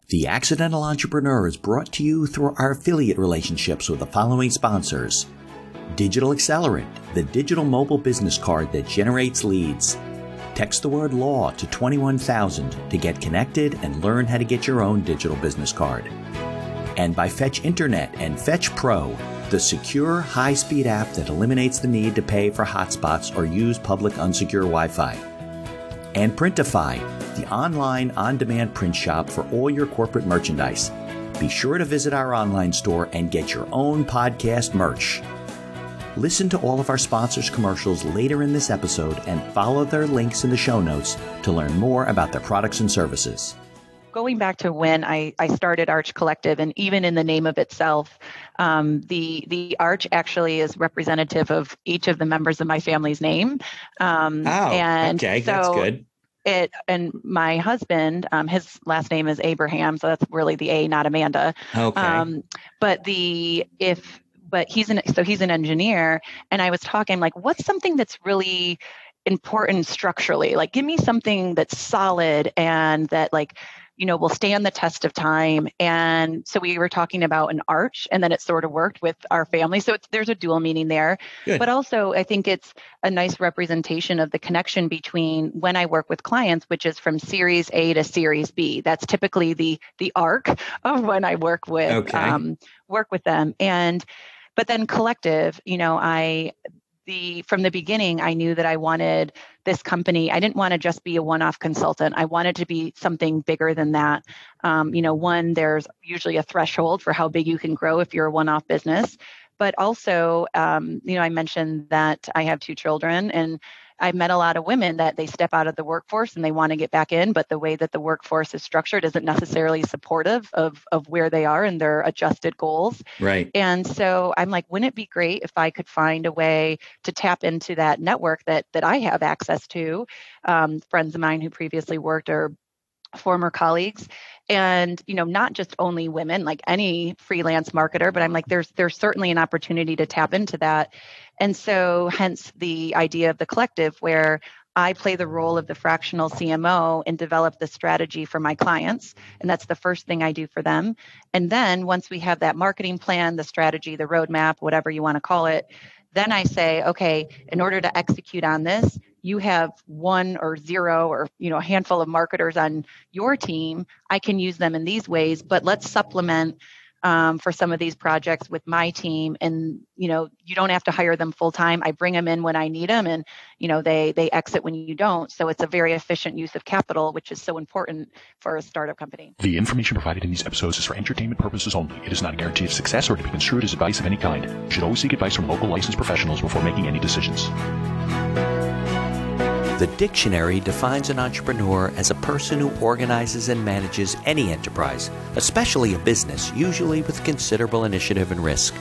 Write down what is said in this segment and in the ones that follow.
The Accidental Entrepreneur is brought to you through our affiliate relationships with the following sponsors. Digital Accelerant, the digital mobile business card that generates leads. Text the word law to 21,000 to get connected and learn how to get your own digital business card. And by Fetch Internet and Fetch Pro, the secure, high-speed app that eliminates the need to pay for hotspots or use public unsecure Wi-Fi. And Printify, the online, on-demand print shop for all your corporate merchandise. Be sure to visit our online store and get your own podcast merch. Listen to all of our sponsors' commercials later in this episode and follow their links in the show notes to learn more about their products and services. Going back to when I started Arch Collective, and even in the name of itself, the Arch actually is representative of each of the members of my family's name. Okay, that's good. And my husband, his last name is Abraham, so that's really the A, not Amanda. Okay. But he's an engineer, and I was talking like, what's something that's really important structurally? Like, give me something that's solid and that will stand the test of time. And so we were talking about an arch, and then it sort of worked with our family. So there's a dual meaning there. Good. But also I think it's a nice representation of the connection between when I work with clients, which is from Series A to Series B. That's typically the arc of when I work with them. But then Collective, from the beginning, I knew that I wanted this company. I didn't want to just be a one-off consultant. I wanted to be something bigger than that. There's usually a threshold for how big you can grow if you're a one-off business. But also, I mentioned that I have 2 children, and I've met a lot of women that they step out of the workforce and they want to get back in, but the way that the workforce is structured isn't necessarily supportive of where they are and their adjusted goals. Right. And so I'm like, wouldn't it be great if I could find a way to tap into that network that I have access to, friends of mine who previously worked or former colleagues, and not just only women, like any freelance marketer, but I'm like, there's certainly an opportunity to tap into that. And so hence the idea of the collective, where I play the role of the fractional CMO and develop the strategy for my clients. And that's the first thing I do for them. And then once we have that marketing plan, the strategy, the roadmap, whatever you want to call it, then I say, okay, in order to execute on this, you have 1 or 0 or a handful of marketers on your team. I can use them in these ways, but let's supplement for some of these projects with my team. And you don't have to hire them full time. I bring them in when I need them, and they exit when you don't. So it's a very efficient use of capital, which is so important for a startup company. The information provided in these episodes is for entertainment purposes only. It is not a guarantee of success or to be construed as advice of any kind. You should always seek advice from local licensed professionals before making any decisions. The dictionary defines an entrepreneur as a person who organizes and manages any enterprise, especially a business, usually with considerable initiative and risk.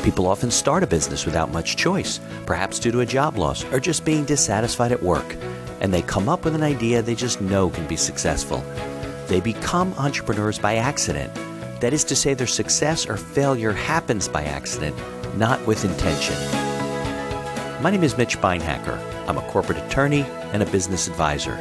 People often start a business without much choice, perhaps due to a job loss or just being dissatisfied at work, and they come up with an idea they just know can be successful. They become entrepreneurs by accident. That is to say, their success or failure happens by accident, not with intention. My name is Mitch Beinhacker. I'm a corporate attorney and a business advisor.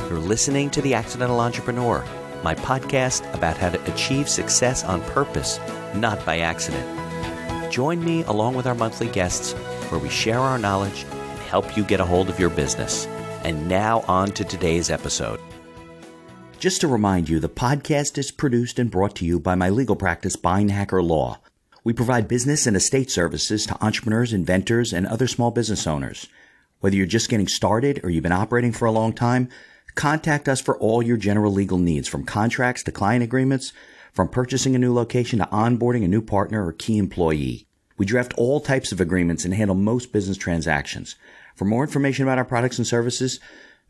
You're listening to The Accidental Entrepreneur, my podcast about how to achieve success on purpose, not by accident. Join me along with our monthly guests where we share our knowledge and help you get a hold of your business. And now on to today's episode. Just to remind you, the podcast is produced and brought to you by my legal practice, Beinhacker Law. We provide business and estate services to entrepreneurs, inventors, and other small business owners. Whether you're just getting started or you've been operating for a long time, contact us for all your general legal needs, from contracts to client agreements, from purchasing a new location to onboarding a new partner or key employee. We draft all types of agreements and handle most business transactions. For more information about our products and services,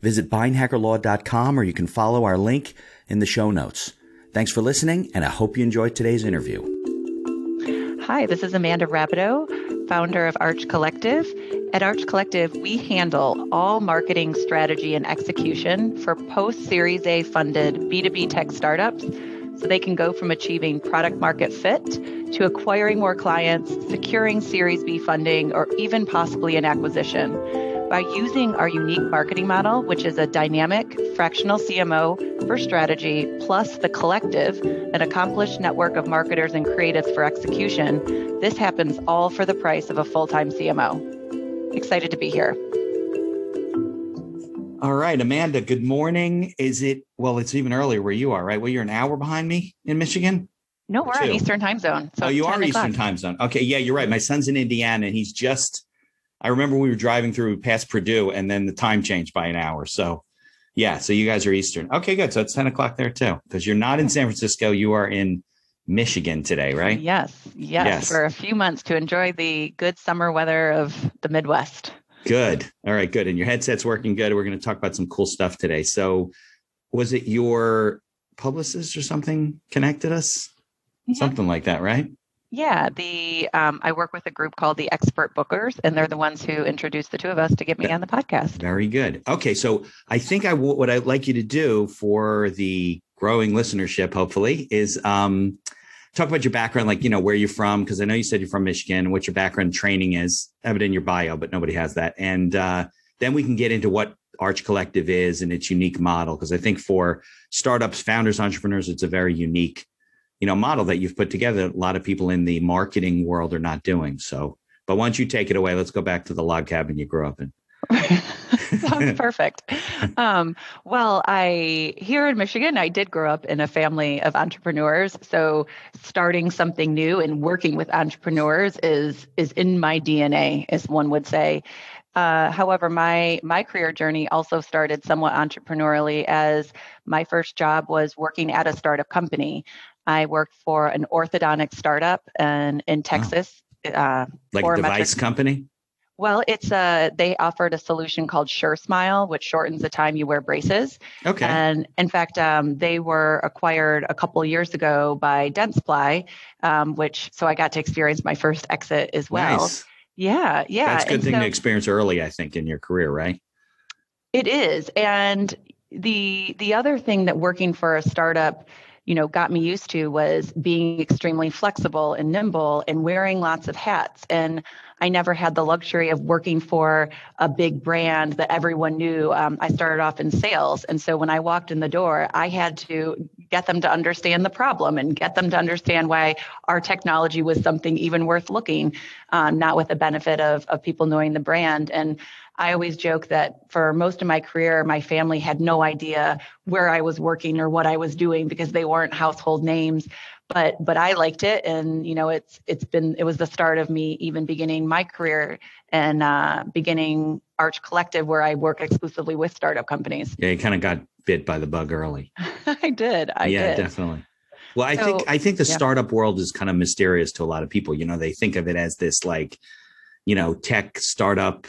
visit BeinhackerLaw.com, or you can follow our link in the show notes. Thanks for listening, and I hope you enjoyed today's interview. Hi, this is Amanda Rabideau, founder of Arch Collective. At Arch Collective, we handle all marketing strategy and execution for post-Series A funded B2B tech startups, so they can go from achieving product market fit to acquiring more clients, securing Series B funding, or even possibly an acquisition. by using our unique marketing model, which is a dynamic fractional CMO for strategy, plus the collective, an accomplished network of marketers and creatives for execution, this happens all for the price of a full-time CMO. Excited to be here. All right, Amanda, good morning. It's even earlier where you are, right? Well, you're an hour behind me in Michigan? No, we're on Eastern time zone. So you are Eastern time zone. Okay, yeah, you're right. My son's in Indiana, and I remember we were driving through past Purdue, and then the time changed by an hour. So, yeah, so you guys are Eastern. Okay, good. So it's 10 o'clock there, too, because you're not in San Francisco. You are in Michigan today, right? Yes, for a few months to enjoy the good summer weather of the Midwest. Good. All right, good. And your headset's working good. We're going to talk about some cool stuff today. So was it your publicist or something connected us? Mm-hmm. Something like that, right? Yeah. I work with a group called the Expert Bookers, and they're the ones who introduced the two of us to get me on the podcast. Very good. Okay. So I think what I'd like you to do for the growing listenership, hopefully, is talk about your background, like, where you're from, because I know you said you're from Michigan, what your background training is. I have it in your bio, but nobody has that. And then we can get into what Arch Collective is and its unique model, because I think for startups, founders, entrepreneurs, it's a very unique, model that you've put together. A lot of people in the marketing world are not doing. So, but once you take it away, let's go back to the log cabin you grew up in. Sounds perfect. Here in Michigan, I did grow up in a family of entrepreneurs. So starting something new and working with entrepreneurs is in my DNA, as one would say. However, my career journey also started somewhat entrepreneurially, as my first job was working at a startup company. I worked for an orthodontic startup in Texas. Like a device company? Well, they offered a solution called SureSmile, which shortens the time you wear braces. Okay. And in fact, they were acquired a couple of years ago by Dentsply, so I got to experience my first exit as well. Nice. Yeah. That's a good thing to experience early, I think, in your career, right? It is. And the other thing that working for a startup got me used to was being extremely flexible and nimble and wearing lots of hats. And I never had the luxury of working for a big brand that everyone knew. I started off in sales. And so when I walked in the door, I had to get them to understand the problem and get them to understand why our technology was something even worth looking, not with the benefit of people knowing the brand. And I always joke that for most of my career, my family had no idea where I was working or what I was doing because they weren't household names. But I liked it, and it was the start of me even beginning my career and beginning Arch Collective, where I work exclusively with startup companies. Yeah, you kind of got bit by the bug early. I did. Yeah, definitely. Well, I think the startup world is kind of mysterious to a lot of people. They think of it as this tech startup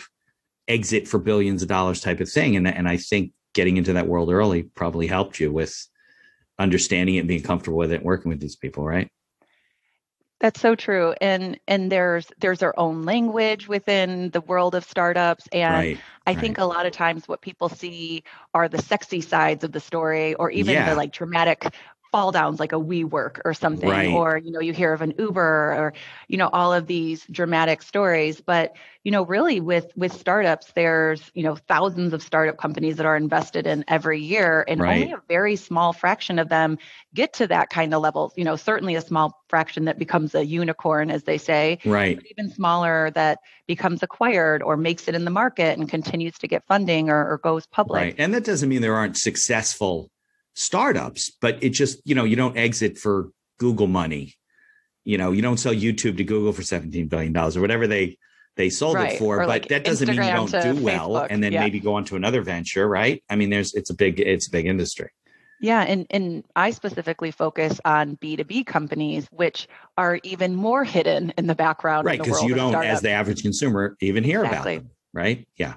exit for billions of dollars type of thing. And I think getting into that world early probably helped you with understanding it and being comfortable with it and working with these people, right? That's so true. And there's their own language within the world of startups. And I think a lot of times what people see are the sexy sides of the story, or even the dramatic fall downs, like a WeWork or something, or, you hear of an Uber or, all of these dramatic stories. But, really with startups, there's, thousands of startup companies that are invested in every year, and only a very small fraction of them get to that kind of level. Certainly a small fraction that becomes a unicorn, as they say, but even smaller that becomes acquired or makes it in the market and continues to get funding or goes public. Right. And that doesn't mean there aren't successful startups, but it just, you don't exit for Google money. You don't sell YouTube to Google for $17 billion or whatever they sold it for, but that doesn't mean you don't do well Facebook, and then maybe go on to another venture, right? I mean, it's a big industry. Yeah. And I specifically focus on B2B companies, which are even more hidden in the background. Right. Because you don't, as the average consumer, even hear about them. Right. Yeah.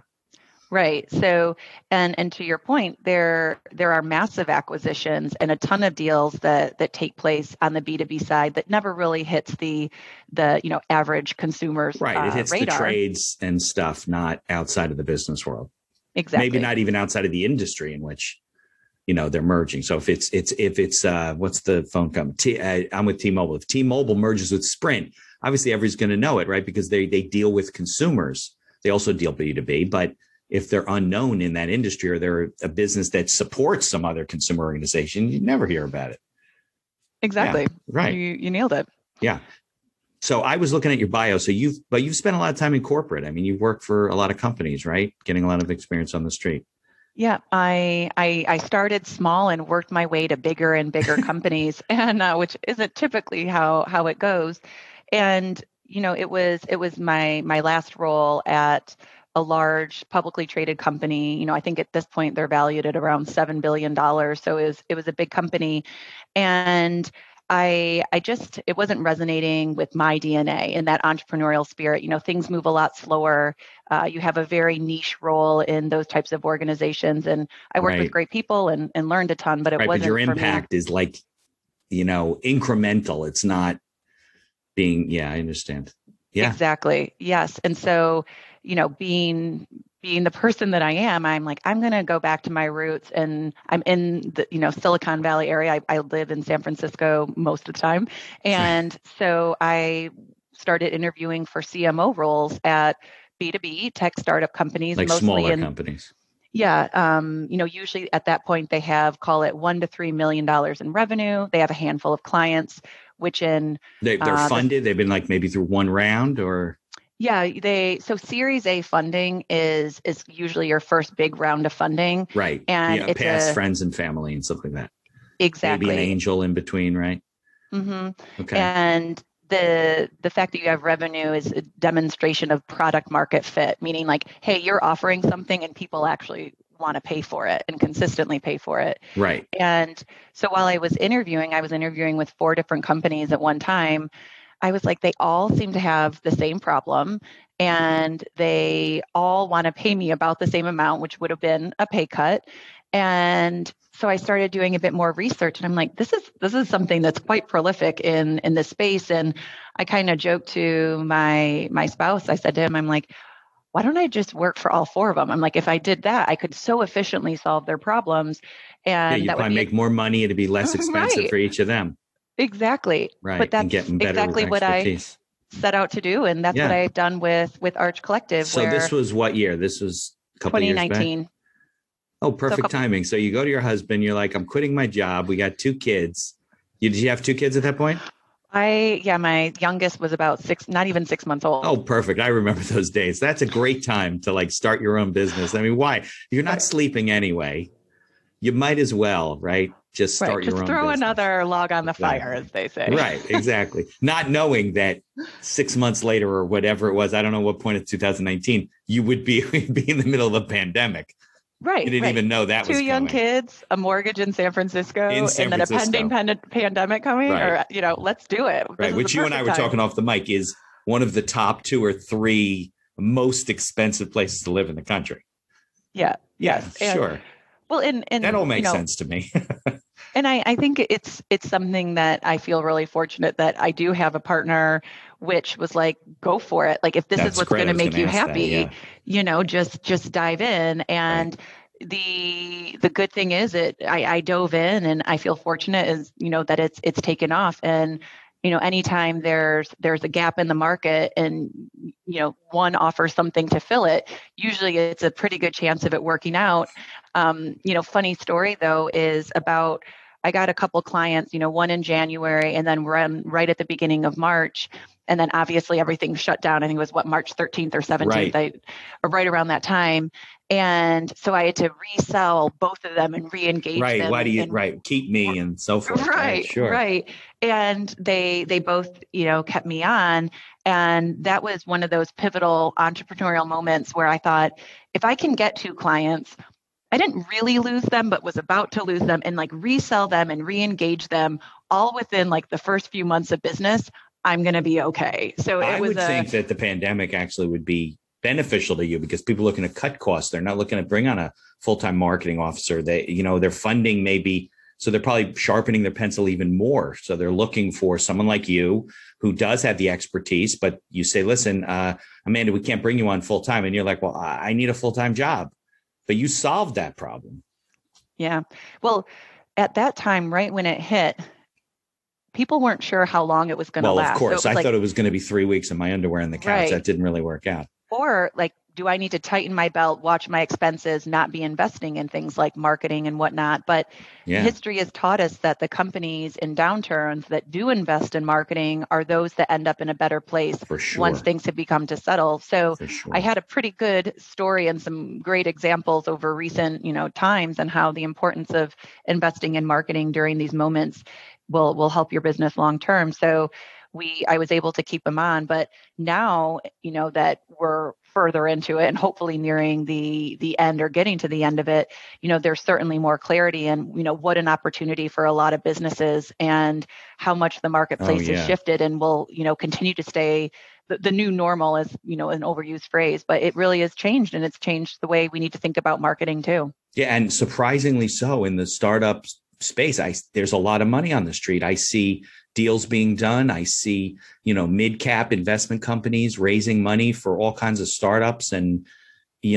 Right. So, and to your point, there are massive acquisitions and a ton of deals that take place on the B2B side that never really hits the average consumer's right. It hits radar. The trades and stuff, not outside of the business world. Exactly. Maybe not even outside of the industry in which they're merging. So if it's what's the phone company? I'm with T-Mobile. If T-Mobile merges with Sprint, obviously everybody's going to know it, right? Because they deal with consumers. They also deal B2B, but if they're unknown in that industry, or they're a business that supports some other consumer organization, you never hear about it. Exactly. Yeah, right. You nailed it. Yeah. So I was looking at your bio. So you've spent a lot of time in corporate. I mean, you've worked for a lot of companies, right? Getting a lot of experience on the street. Yeah, I started small and worked my way to bigger and bigger companies, and which isn't typically how it goes. And it was my last role at a large publicly traded company. I think at this point they're valued at around $7 billion. So it was a big company, and it wasn't resonating with my DNA and that entrepreneurial spirit. Things move a lot slower. You have a very niche role in those types of organizations. And I worked with great people and learned a ton, but it wasn't but your for impact me. is like, incremental. It's not being, I understand. Yeah, exactly. Yes. And so, being the person that I am, I'm like, I'm going to go back to my roots, and I'm in the, Silicon Valley area. I live in San Francisco most of the time. And so I started interviewing for CMO roles at B2B tech startup companies, like mostly smaller companies. Yeah. Usually at that point they have, call it $1 to $3 million in revenue. They have a handful of clients, which they're funded. They've been like maybe through one round or. Yeah, so Series A funding is usually your first big round of funding. Right. And it's past friends and family and stuff like that. Exactly. Maybe an angel in between, right? Mm-hmm. Okay. And the fact that you have revenue is a demonstration of product market fit, meaning like, hey, you're offering something and people actually want to pay for it and consistently pay for it. Right. And so while I was interviewing with 4 different companies at one time. I was like, they all seem to have the same problem, and they all want to pay me about the same amount, which would have been a pay cut. And so I started doing a bit more research, and I'm like, this is something that's quite prolific in this space. And I kind of joked to my spouse. I said to him, I'm like, why don't I just work for all 4 of them? I'm like, if I did that, I could so efficiently solve their problems. And you'd probably make more money. It'd be less expensive for each of them. Exactly. Right. But that's exactly what I set out to do. And that's what I've done with Arch Collective. So this was what year? This was a couple of years back? 2019. Oh, perfect timing. So you go to your husband, you're like, I'm quitting my job. We got 2 kids. Did you have 2 kids at that point? My youngest was about 6, not even 6 months old. Oh, perfect. I remember those days. That's a great time to like start your own business. I mean, why? You're not sleeping anyway. You might as well, right? Just start your own business. Just throw another log on the fire, as they say. Right, exactly. Not knowing that 6 months later or whatever it was, I don't know what point of 2019, you would be in the middle of a pandemic. Right. You didn't even know that was 2 young kids, a mortgage in San Francisco, and then a pending pandemic coming, right. Or, let's do it. Right, which you and I were talking off the mic is one of the top 2 or 3 most expensive places to live in the country. Yeah. Yeah, sure. Well, and that all makes sense to me. And I think it's something that I feel really fortunate that I do have a partner, which was like, go for it. Like, if this is what's going to make you happy, just dive in. And the good thing is I dove in, and I feel fortunate is, that it's taken off. And, anytime there's a gap in the market and, one offers something to fill it, usually it's a pretty good chance of it working out. Funny story though is about, I got a couple clients, one in January and then right at the beginning of March. And then obviously everything shut down. I think it was March 13th or 17th, right around that time. And so I had to resell both of them and re-engage them. Why do you, keep me and so forth. Right. Sure. Right. And they both, kept me on. And that was one of those pivotal entrepreneurial moments where I thought, if I can get 2 clients, I didn't really lose them, but was about to lose them, and like resell them and re-engage them all within like the first few months of business, I'm going to be okay. So I would think that the pandemic actually would be beneficial to you, because people are looking to cut costs. They're not looking to bring on a full-time marketing officer. Their funding may be, so they're probably sharpening their pencil even more. So they're looking for someone like you who does have the expertise, but you say, listen, Amanda, we can't bring you on full-time. And you're like, well, I need a full-time job. But you solved that problem. Yeah. Well, at that time, right when it hit, people weren't sure how long it was going to last. Well, of course. So I thought it was going to be 3 weeks in my underwear in the couch. Right. That didn't really work out. Or like, do I need to tighten my belt, watch my expenses, not be investing in things like marketing and whatnot? But history has taught us that the companies in downturns that do invest in marketing are those that end up in a better place once things have become to settle. So I had a pretty good story and some great examples over recent, times, and how the importance of investing in marketing during these moments will help your business long term. So I was able to keep them on, but now, that we're further into it and hopefully nearing the end or getting to the end of it, there's certainly more clarity and, what an opportunity for a lot of businesses and how much the marketplace has shifted and will, continue to stay. The new normal is, an overused phrase, but it really has changed, and it's changed the way we need to think about marketing too. Yeah. And surprisingly so in the startup space, there's a lot of money on the street. I see deals being done. I see, mid-cap investment companies raising money for all kinds of startups. And,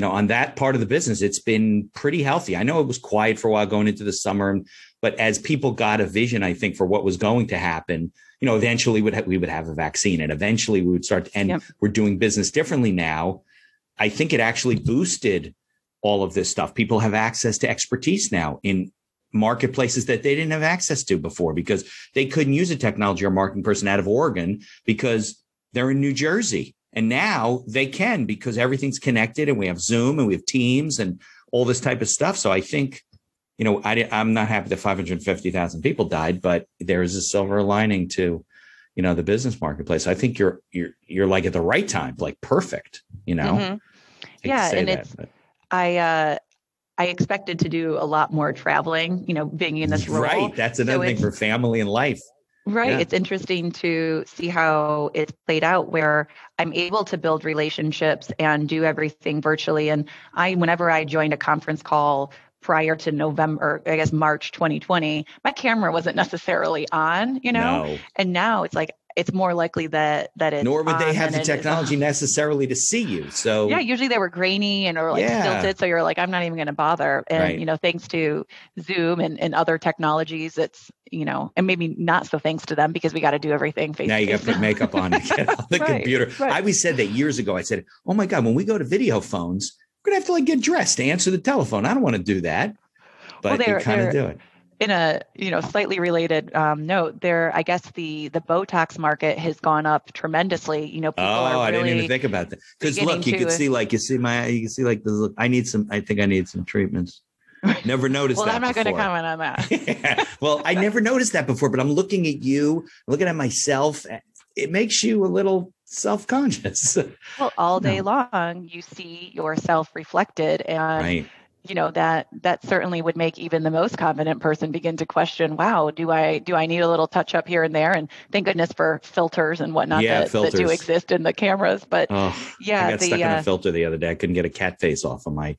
on that part of the business, it's been pretty healthy. I know it was quiet for a while going into the summer, but as people got a vision, I think, for what was going to happen, eventually we would have a vaccine, and eventually we would start to, and we're doing business differently now. I think it actually boosted all of this stuff. People have access to expertise now in marketplaces that they didn't have access to before because they couldn't use a technology or marketing person out of Oregon because they're in New Jersey. And now they can, because everything's connected, and we have Zoom and we have Teams and all this type of stuff. So I think, I'm not happy that 550,000 people died, but there is a silver lining to, the business marketplace. I think you're like at the right time, like perfect, Mm-hmm. Yeah. And I expected to do a lot more traveling, being in this role. Right. That's another thing for family and life. Right. Yeah. It's interesting to see how it's played out, where I'm able to build relationships and do everything virtually. And whenever I joined a conference call prior to March 2020, my camera wasn't necessarily on, No. And now it's like, it's more likely that it's nor would they have the technology necessarily to see you. So usually they were grainy or stilted. So you're like, I'm not even going to bother. And, thanks to Zoom and other technologies, it's, and maybe not so thanks to them, because we got to do everything face to face. Now you got to put makeup on to get on the computer. Right. I always said that years ago. I said, oh my God, when we go to video phones, we're going to have to get dressed to answer the telephone. I don't want to do that. But you kind of do it. In a slightly related note, I guess the Botox market has gone up tremendously. People are really, I didn't even think about that. Because look, you can see I think I need some treatments. Never noticed that. Well, I'm not going to comment on that. Well, I never noticed that before, but I'm looking at you, looking at myself. It makes you a little self-conscious. Well, all day long, you see yourself reflected, and right. That certainly would make even the most confident person begin to question, wow, do I need a little touch up here and there? And thank goodness for filters and whatnot that do exist in the cameras. But I got stuck in a filter the other day. I couldn't get a cat face off of I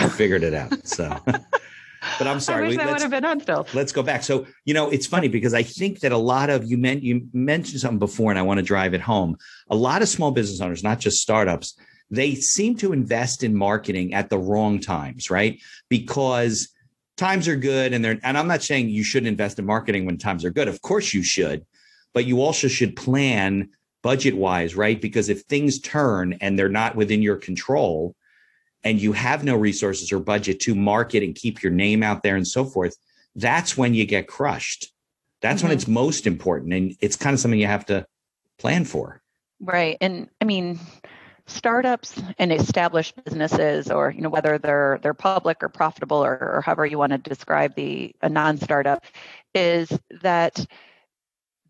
figured it out. So, but I'm sorry. I wish that would have been on film. Let's go back. So, it's funny because I think that a lot of you mentioned something before, and I want to drive it home. A lot of small business owners, not just startups, they seem to invest in marketing at the wrong times, right? Because times are good, and I'm not saying you shouldn't invest in marketing when times are good. Of course you should, but you also should plan budget-wise, right? Because if things turn and they're not within your control, and you have no resources or budget to market and keep your name out there and so forth, that's when you get crushed. That's when it's most important, and it's kind of something you have to plan for. Right. And I mean, startups and established businesses, or whether they're public or profitable, or however you want to describe a non-startup, is that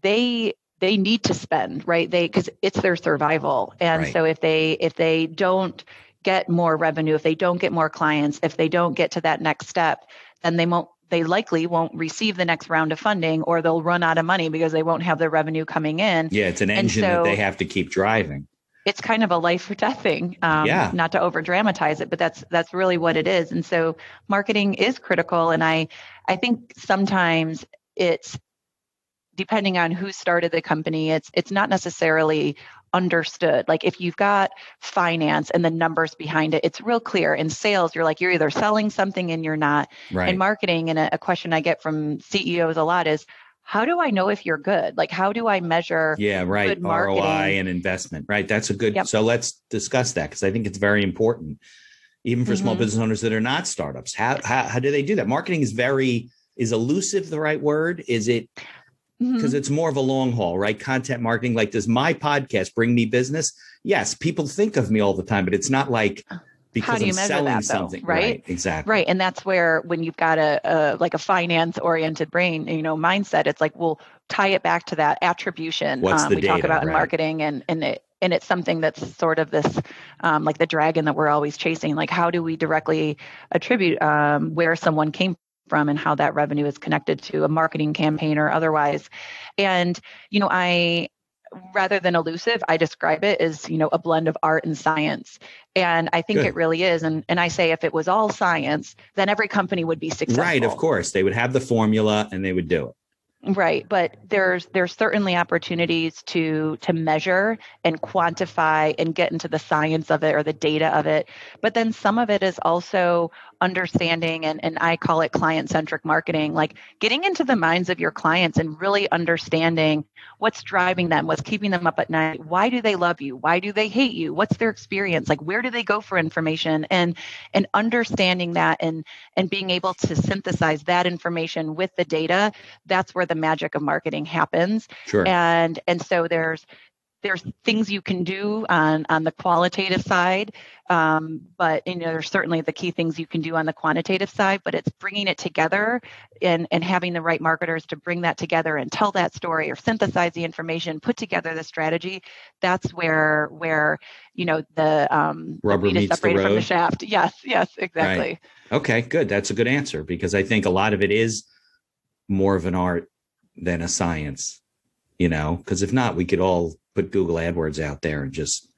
they need to spend, right? Because it's their survival. And so if they don't get more revenue, if they don't get more clients, if they don't get to that next step, then they likely won't receive the next round of funding, or they'll run out of money because they won't have the revenue coming in. Yeah, it's an engine that they have to keep driving. It's kind of a life or death thing, not to over dramatize it, but that's really what it is. And so marketing is critical. And I think sometimes it's, depending on who started the company, it's not necessarily understood. Like if you've got finance and the numbers behind it, it's real clear. In sales, you're either selling something and you're not. Right. In marketing, and a question I get from CEOs a lot is, how do I know if you're good? Like, how do I measure Yeah, right. good marketing? ROI and investment, right? That's a good, Yep. So let's discuss that because I think it's very important, even for small business owners that are not startups. How do they do that? Marketing is elusive the right word? Is it, because it's more of a long haul, right? Content marketing, like, does my podcast bring me business? Yes, people think of me all the time, but it's not like because How do you I'm measure selling that, though, something, right? Exactly. Right. And that's where, when you've got a like a finance oriented brain, mindset, it's like, we'll tie it back to that attribution. What's the we data, talk about in right? marketing, and it's something that's sort of this, like the dragon that we're always chasing. Like, how do we directly attribute where someone came from and how that revenue is connected to a marketing campaign or otherwise? And, rather than elusive, I describe it as, a blend of art and science. And I think it really is. And I say, if it was all science, then every company would be successful. Right. Of course. They would have the formula and they would do it. Right. But there's certainly opportunities to measure and quantify and get into the science of it or the data of it. But then some of it is also understanding, and I call it client-centric marketing, like getting into the minds of your clients and really understanding what's driving them, what's keeping them up at night. Why do they love you? Why do they hate you? What's their experience? Like, where do they go for information? And understanding that and being able to synthesize that information with the data, that's where the magic of marketing happens. Sure. And so there's things you can do on the qualitative side, but there's certainly the key things you can do on the quantitative side. But it's bringing it together and having the right marketers to bring that together and tell that story or synthesize the information, put together the strategy. That's where the rubber meat is meets the separated road from the shaft. Yes, exactly. Right. Okay, good. That's a good answer, because I think a lot of it is more of an art than a science. Because if not, we could all put Google AdWords out there and just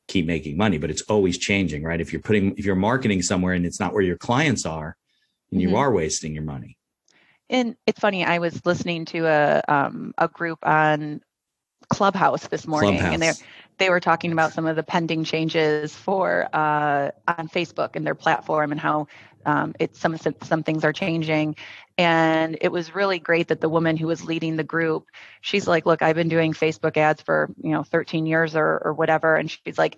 keep making money, but it's always changing, right? If you're marketing somewhere and it's not where your clients are, and you are wasting your money. And it's funny, I was listening to a group on Clubhouse this morning, and they were talking about some of the pending changes for on Facebook and their platform, and how some things are changing. And it was really great that the woman who was leading the group, she's like, look, I've been doing Facebook ads for 13 years or whatever, and she's like,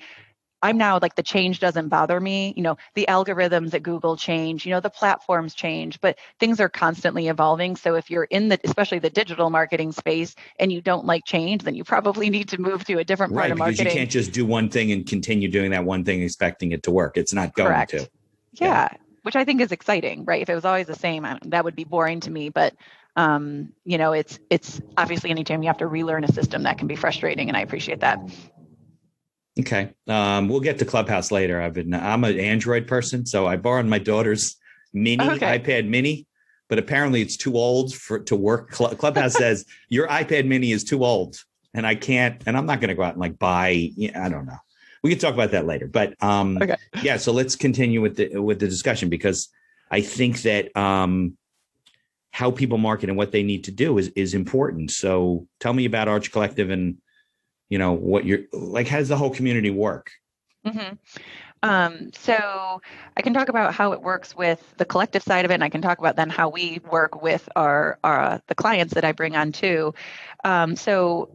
I'm now like, the change doesn't bother me. The algorithms at Google change, the platforms change, but things are constantly evolving. So if you're in especially the digital marketing space, and you don't like change, then you probably need to move to a different part of marketing. Because you can't just do one thing and continue doing that one thing expecting it to work. It's not going to. Yeah. Which I think is exciting, right? If it was always the same, that would be boring to me. But it's obviously, anytime you have to relearn a system, that can be frustrating, and I appreciate that. Okay. We'll get to Clubhouse later. I'm an Android person, so I borrowed my daughter's iPad mini, but apparently it's too old to work. Clubhouse says your iPad mini is too old, and I can't, and I'm not going to go out and like buy, I don't know. We can talk about that later, but yeah. So let's continue with the discussion, because I think that how people market and what they need to do is important. So tell me about Arch Collective and what you're like. How does the whole community work? So I can talk about how it works with the collective side of it, and I can talk about then how we work with the clients that I bring on too. So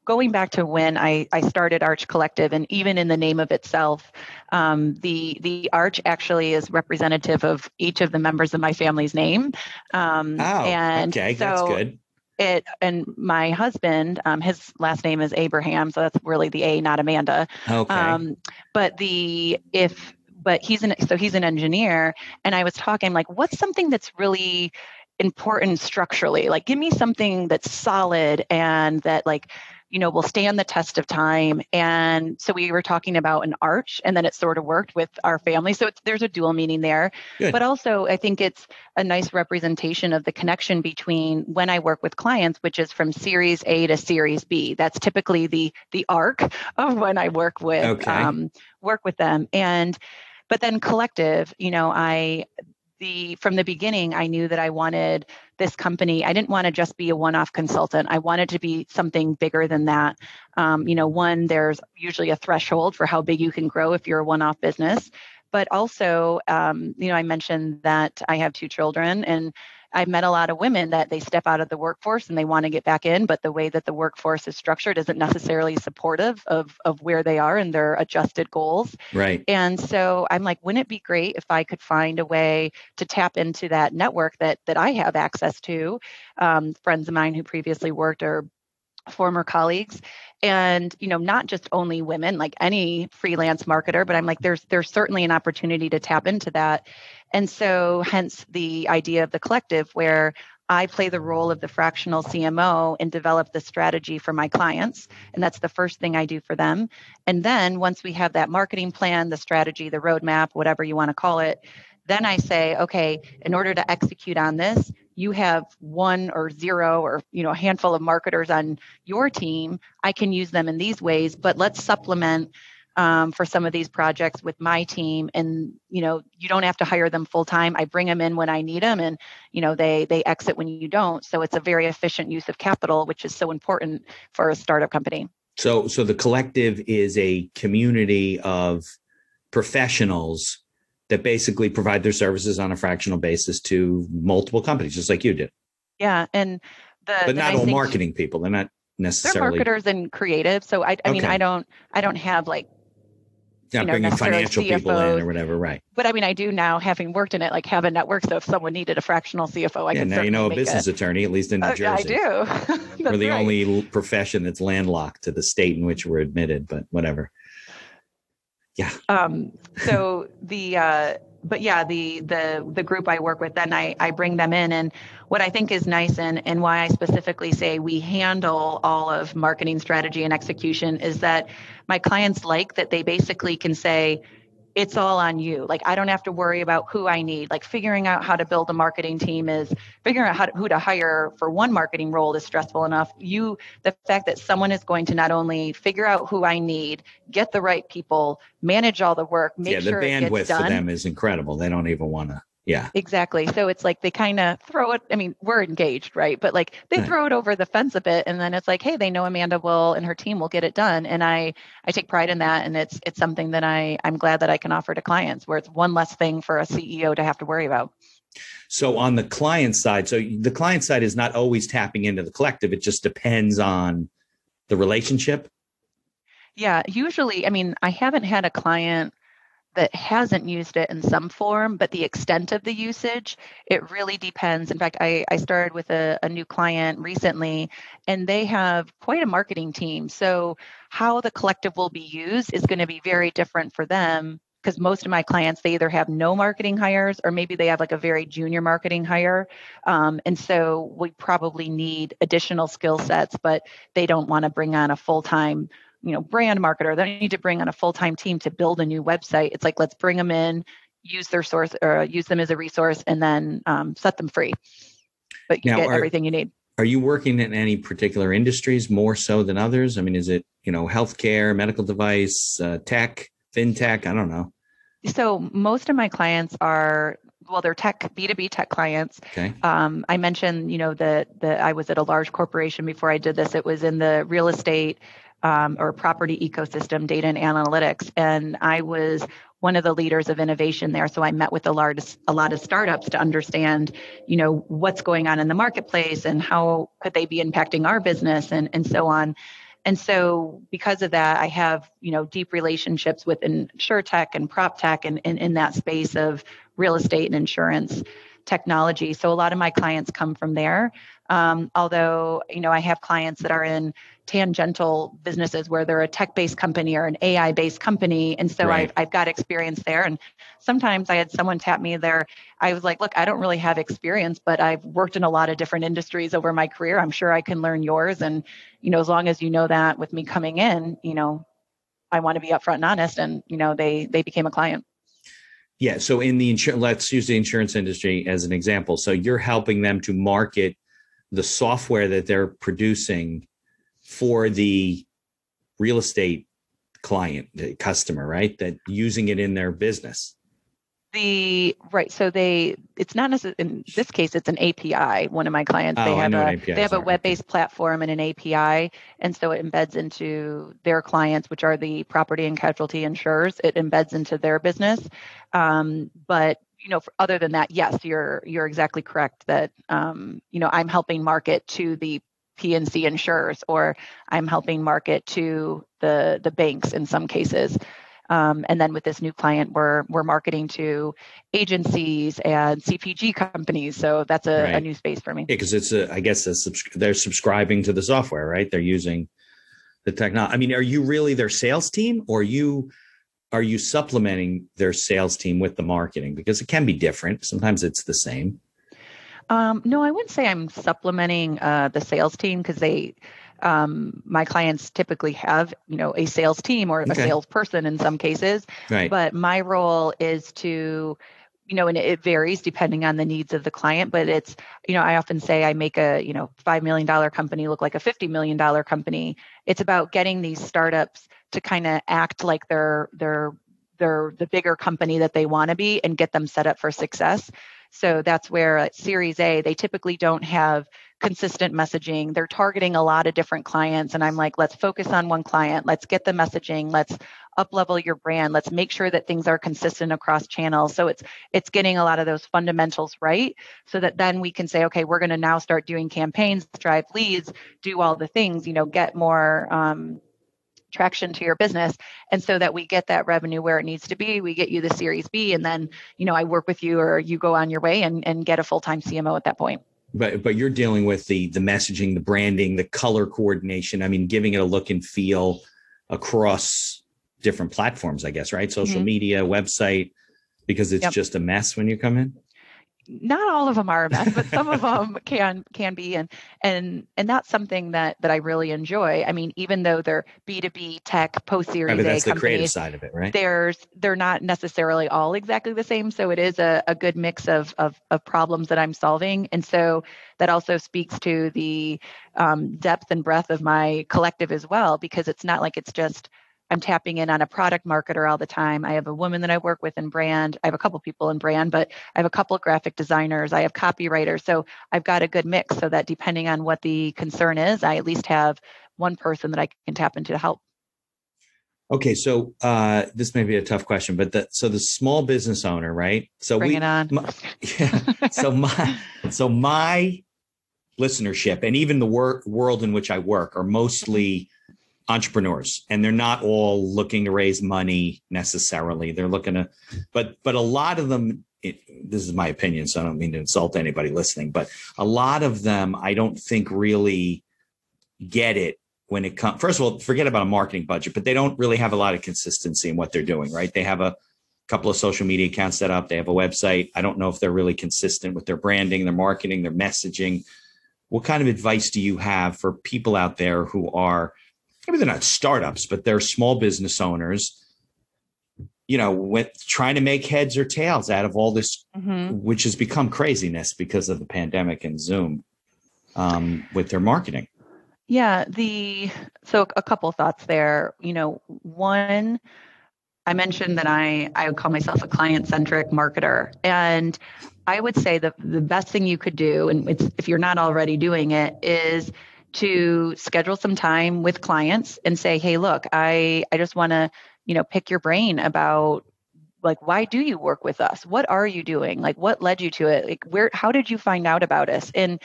going back to when I started Arch Collective, and even in the name of itself, the Arch actually is representative of each of the members of my family's name. Okay, that's good. And my husband, his last name is Abraham, so that's really the A, not Amanda. Okay. But he's an engineer, and I was talking like, what's something that's really important structurally? Like, give me something that's solid and that will stand the test of time. And so we were talking about an arch, and then it sort of worked with our family. So there's a dual meaning there. Good. But also I think it's a nice representation of the connection between when I work with clients, which is from Series A to Series B. That's typically the arc of when I work with them. But then collective, from the beginning, I knew that I wanted this company. I didn't want to just be a one-off consultant. I wanted to be something bigger than that. There's usually a threshold for how big you can grow if you're a one-off business. But also, I mentioned that I have 2 children, and I've met a lot of women that they step out of the workforce and they want to get back in, but the way that the workforce is structured isn't necessarily supportive of where they are and their adjusted goals. Right. And so I'm like, wouldn't it be great if I could find a way to tap into that network that I have access to, friends of mine who previously worked or former colleagues, and not just only women, like any freelance marketer, but I'm like, there's certainly an opportunity to tap into that. And so hence the idea of the collective, where I play the role of the fractional CMO and develop the strategy for my clients. And that's the first thing I do for them. And then once we have that marketing plan, the strategy, the roadmap, whatever you want to call it, then I say, okay, in order to execute on this, you have one or zero or a handful of marketers on your team. I can use them in these ways, but let's supplement for some of these projects with my team. And you don't have to hire them full time. I bring them in when I need them, and they exit when you don't. So it's a very efficient use of capital, which is so important for a startup company. So the collective is a community of professionals that basically provide their services on a fractional basis to multiple companies, just like you did. Yeah, and but not all marketing people. They're not necessarily. They're marketers and creative. So I mean, I don't have like not bringing financial CFOs, people in or whatever, right? But I mean, I do now, having worked in it, like have a network. So if someone needed a fractional CFO, I can now a business attorney, at least in New Jersey. I do. We're the only profession that's landlocked to the state in which we're admitted, but whatever. Yeah. So the group I work with, then I bring them in, and what I think is nice and why I specifically say we handle all of marketing strategy and execution is that my clients like that they basically can say, it's all on you. Like, I don't have to worry about who I need. Like, figuring out how to build a marketing team is figuring out who to hire for one marketing role is stressful enough. The fact that someone is going to not only figure out who I need, get the right people, manage all the work, make sure it gets done. The bandwidth for them is incredible. They don't even want to. Yeah, exactly. So it's like they kind of throw it. I mean, we're engaged, right? But like they throw it over the fence a bit, and then it's like, hey, they know Amanda and her team will get it done, and I take pride in that, and it's something that I'm glad that I can offer to clients, where it's one less thing for a CEO to have to worry about. So on the client side, the client side is not always tapping into the collective. It just depends on the relationship. Yeah, usually, I mean, I haven't had a client that hasn't used it in some form, but the extent of the usage, it really depends. In fact, I started with a new client recently, and they have quite a marketing team. So how the collective will be used is going to be very different for them, because most of my clients, they either have no marketing hires or maybe they have like a very junior marketing hire. And so we probably need additional skill sets, but they don't want to bring on a full-time brand marketer. They need to bring on a full-time team to build a new website. It's like, let's bring them in, use their source or use them as a resource, and then set them free. But you get everything you need. Are you working in any particular industries more so than others? I mean, is it, healthcare, medical device, tech, fintech? I don't know. So most of my clients are, they're tech, B2B tech clients. Okay. I mentioned, that I was at a large corporation before I did this. It was in the real estate or property ecosystem, data and analytics. And I was one of the leaders of innovation there. So I met with a lot of startups to understand, what's going on in the marketplace and how could they be impacting our business and so on. And so because of that, I have, deep relationships with InsurTech and PropTech and in that space of real estate and insurance technology. So a lot of my clients come from there. Although, I have clients that are in tangential businesses where they're a tech-based company or an AI-based company. And so right. I've got experience there. And sometimes I had someone tap me there. I was like, look, I don't really have experience, but I've worked in a lot of different industries over my career. I'm sure I can learn yours. And, as long as you know that with me coming in, I want to be upfront and honest. And, they became a client. Yeah. So in the let's use the insurance industry as an example. So you're helping them to market the software that they're producing for the real estate client, the customer, right? That using it in their business. So it's not necessarily, in this case, it's an API. One of my clients, they have a web-based platform and an API. And so it embeds into their clients, which are the property and casualty insurers. It embeds into their business. But other than that, yes, you're exactly correct that, I'm helping market to the PNC insurers, or I'm helping market to the banks in some cases. And then with this new client, we're marketing to agencies and CPG companies. So that's a new space for me. Yeah, because they're subscribing to the software, right? They're using the technology. I mean, are you really their sales team, or are you supplementing their sales team with the marketing? Because it can be different. Sometimes it's the same. No, I wouldn't say I'm supplementing the sales team, because my clients typically have, a sales team or a salesperson in some cases. Right. But my role is to, and it varies depending on the needs of the client. But it's, I often say I make a, $5 million company look like a $50 million company. It's about getting these startups to kind of act like they're the bigger company that they want to be, and get them set up for success. So that's where at Series A, they typically don't have consistent messaging. They're targeting a lot of different clients. And I'm like, let's focus on one client. Let's get the messaging. Let's up-level your brand. Let's make sure that things are consistent across channels. So it's getting a lot of those fundamentals right, so that then we can say, okay, we're going to now start doing campaigns, drive leads, do all the things, get more traction to your business. And so that we get that revenue where it needs to be, we get you the Series B, and then, I work with you, or you go on your way and get a full-time CMO at that point. But you're dealing with the messaging, the branding, the color coordination. I mean, giving it a look and feel across different platforms, I guess, right? Social media, website, because it's just a mess when you come in. Not all of them are a mess, but some of them can be, and that's something that I really enjoy. I mean, even though they're B2B tech post Series A that's companies, the creative side of it, right? They're not necessarily all exactly the same. So it is a good mix of problems that I'm solving, and so that also speaks to the depth and breadth of my collective as well, because it's not like it's just I'm tapping in on a product marketer all the time. I have a woman that I work with in brand. I have a couple people in brand, but I have a couple of graphic designers. I have copywriters. So I've got a good mix, so that depending on what the concern is, I at least have one person that I can tap into to help. Okay. So this may be a tough question, but the small business owner, right? So Bring it on. So my listenership, and even the world in which I work, are mostly entrepreneurs, and they're not all looking to raise money necessarily. They're looking to, but a lot of them, this is my opinion, so I don't mean to insult anybody listening, but a lot of them, I don't think really get it when it comes. First of all, forget about a marketing budget, but they don't really have a lot of consistency in what they're doing, right? They have a couple of social media accounts set up. They have a website. I don't know if they're really consistent with their branding, their marketing, their messaging. What kind of advice do you have for people out there who are, maybe they're not startups, but they're small business owners, with trying to make heads or tails out of all this, which has become craziness because of the pandemic and Zoom, with their marketing? Yeah. So a couple of thoughts there. One, I mentioned that I would call myself a client-centric marketer. And I would say that the best thing you could do, and if you're not already doing it, is to schedule some time with clients and say, hey, look, I just want to, pick your brain about, like, why do you work with us? What are you doing? Like, what led you to it? Like, how did you find out about us? And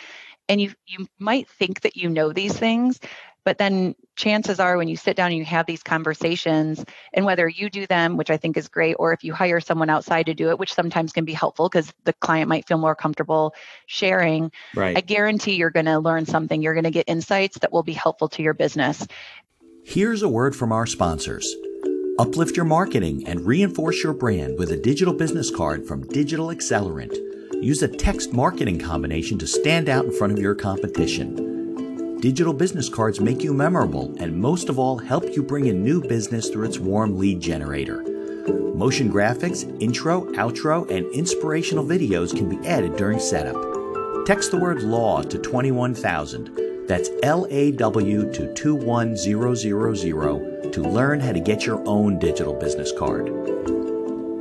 you might think that you know these things, but then chances are when you sit down and you have these conversations, and whether you do them, which I think is great, or if you hire someone outside to do it, which sometimes can be helpful because the client might feel more comfortable sharing, right, I guarantee you're going to learn something. You're going to get insights that will be helpful to your business. Here's a word from our sponsors. Uplift your marketing and reinforce your brand with a digital business card from Digital Accelerant. Use a text marketing combination to stand out in front of your competition. Digital business cards make you memorable and, most of all, help you bring in new business through its warm lead generator. Motion graphics, intro, outro, and inspirational videos can be added during setup. Text the word LAW to 21,000. That's LAW to 21000 to learn how to get your own digital business card.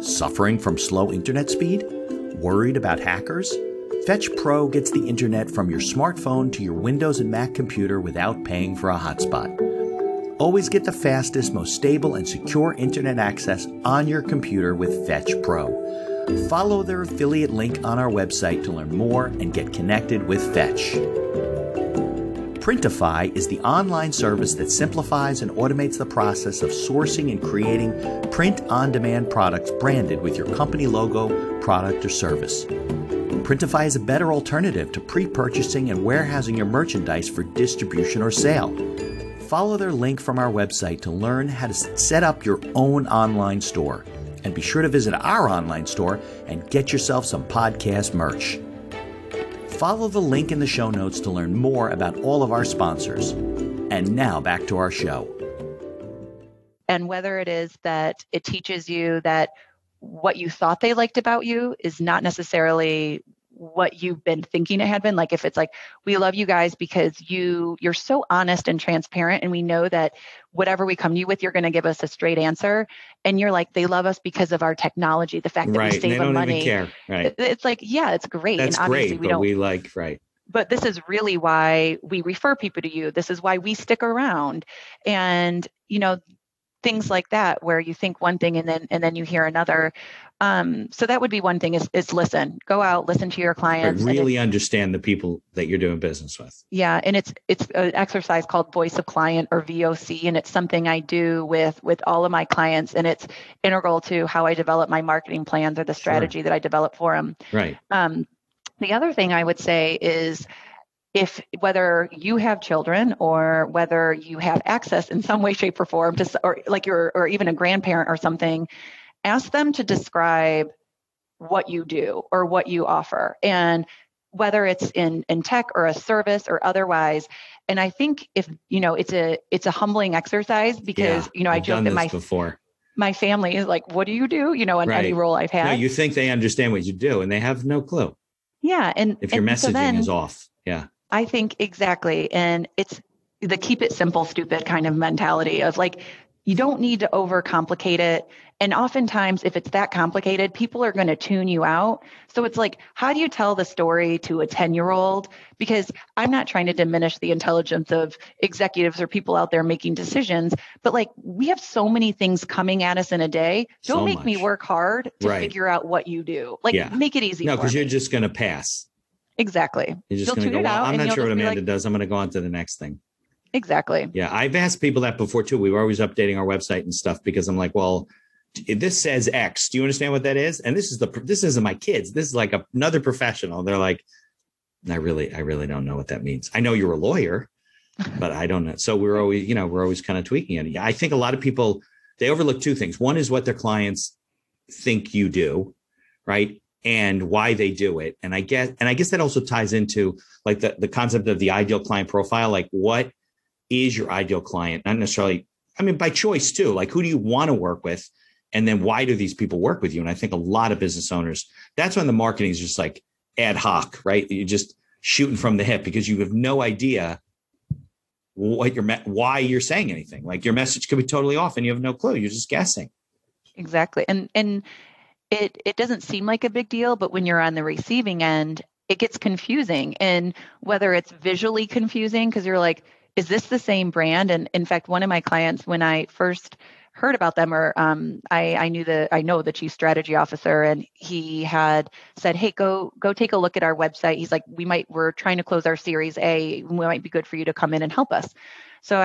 Suffering from slow internet speed? Worried about hackers? Fetch Pro gets the internet from your smartphone to your Windows and Mac computer without paying for a hotspot. Always get the fastest, most stable, and secure internet access on your computer with Fetch Pro. Follow their affiliate link on our website to learn more and get connected with Fetch. Printify is the online service that simplifies and automates the process of sourcing and creating print-on-demand products branded with your company logo, product, or service. Printify is a better alternative to pre-purchasing and warehousing your merchandise for distribution or sale. Follow their link from our website to learn how to set up your own online store. And be sure to visit our online store and get yourself some podcast merch. Follow the link in the show notes to learn more about all of our sponsors. And now back to our show. And whether it is that it teaches you that what you thought they liked about you is not necessarily what you've been thinking it had been. Like if it's like, we love you guys because you're so honest and transparent, and we know that whatever we come to you with, you're going to give us a straight answer. And you're like, they love us because of our technology, the fact that we save them money. Even care. Right. It's like, yeah, it's great. That's and obviously great, but we like, right. But this is really why we refer people to you. This is why we stick around. And, things like that, where you think one thing and then you hear another. So that would be one thing is listen, go out, listen to your clients. But really understand the people that you're doing business with. Yeah. And it's an exercise called Voice of Client, or VOC. And it's something I do with all of my clients. And it's integral to how I develop my marketing plans or the strategy that I develop for them. Right. The other thing I would say is, whether you have children or whether you have access in some way, shape, or form to, or even a grandparent or something, ask them to describe what you do or what you offer, and whether it's in tech or a service or otherwise. And I think it's a humbling exercise because, I joke that my family is like, what do you do? In any role I've had. No, you think they understand what you do and they have no clue. Yeah. And if your messaging is off. Yeah. I think exactly. And it's the keep it simple, stupid kind of mentality of like, you don't need to overcomplicate it. And oftentimes, if it's that complicated, people are going to tune you out. So it's like, how do you tell the story to a 10-year-old? Because I'm not trying to diminish the intelligence of executives or people out there making decisions, but like, we have so many things coming at us in a day. Don't make me work hard to figure out what you do. Like, make it easy. No, because you're just going to pass. Exactly. You're just going to go, well, I'm not sure what Amanda does. I'm going to go on to the next thing. Exactly. Yeah. I've asked people that before too. We were always updating our website and stuff because I'm like, well, this says X. Do you understand what that is? And this isn't my kids. This is like another professional. They're like, I really don't know what that means. I know you're a lawyer, but I don't know. So we're always kind of tweaking it. I think a lot of people, they overlook two things. One is what their clients think you do, right? And why they do it. And I guess that also ties into like the concept of the ideal client profile. Like, what is your ideal client? Not necessarily, by choice too. Like, who do you want to work with? And then why do these people work with you? And I think a lot of business owners, that's when the marketing is just like ad hoc, right? You're just shooting from the hip because you have no idea why you're saying anything. Like, your message could be totally off and you have no clue. You're just guessing. Exactly. And it doesn't seem like a big deal, but when you're on the receiving end, it gets confusing. And whether it's visually confusing, because you're like, is this the same brand? And in fact, one of my clients, when I first heard about them, or I know the chief strategy officer, and he had said, hey, go take a look at our website. He's like, we're trying to close our Series A. We might be good for you to come in and help us. So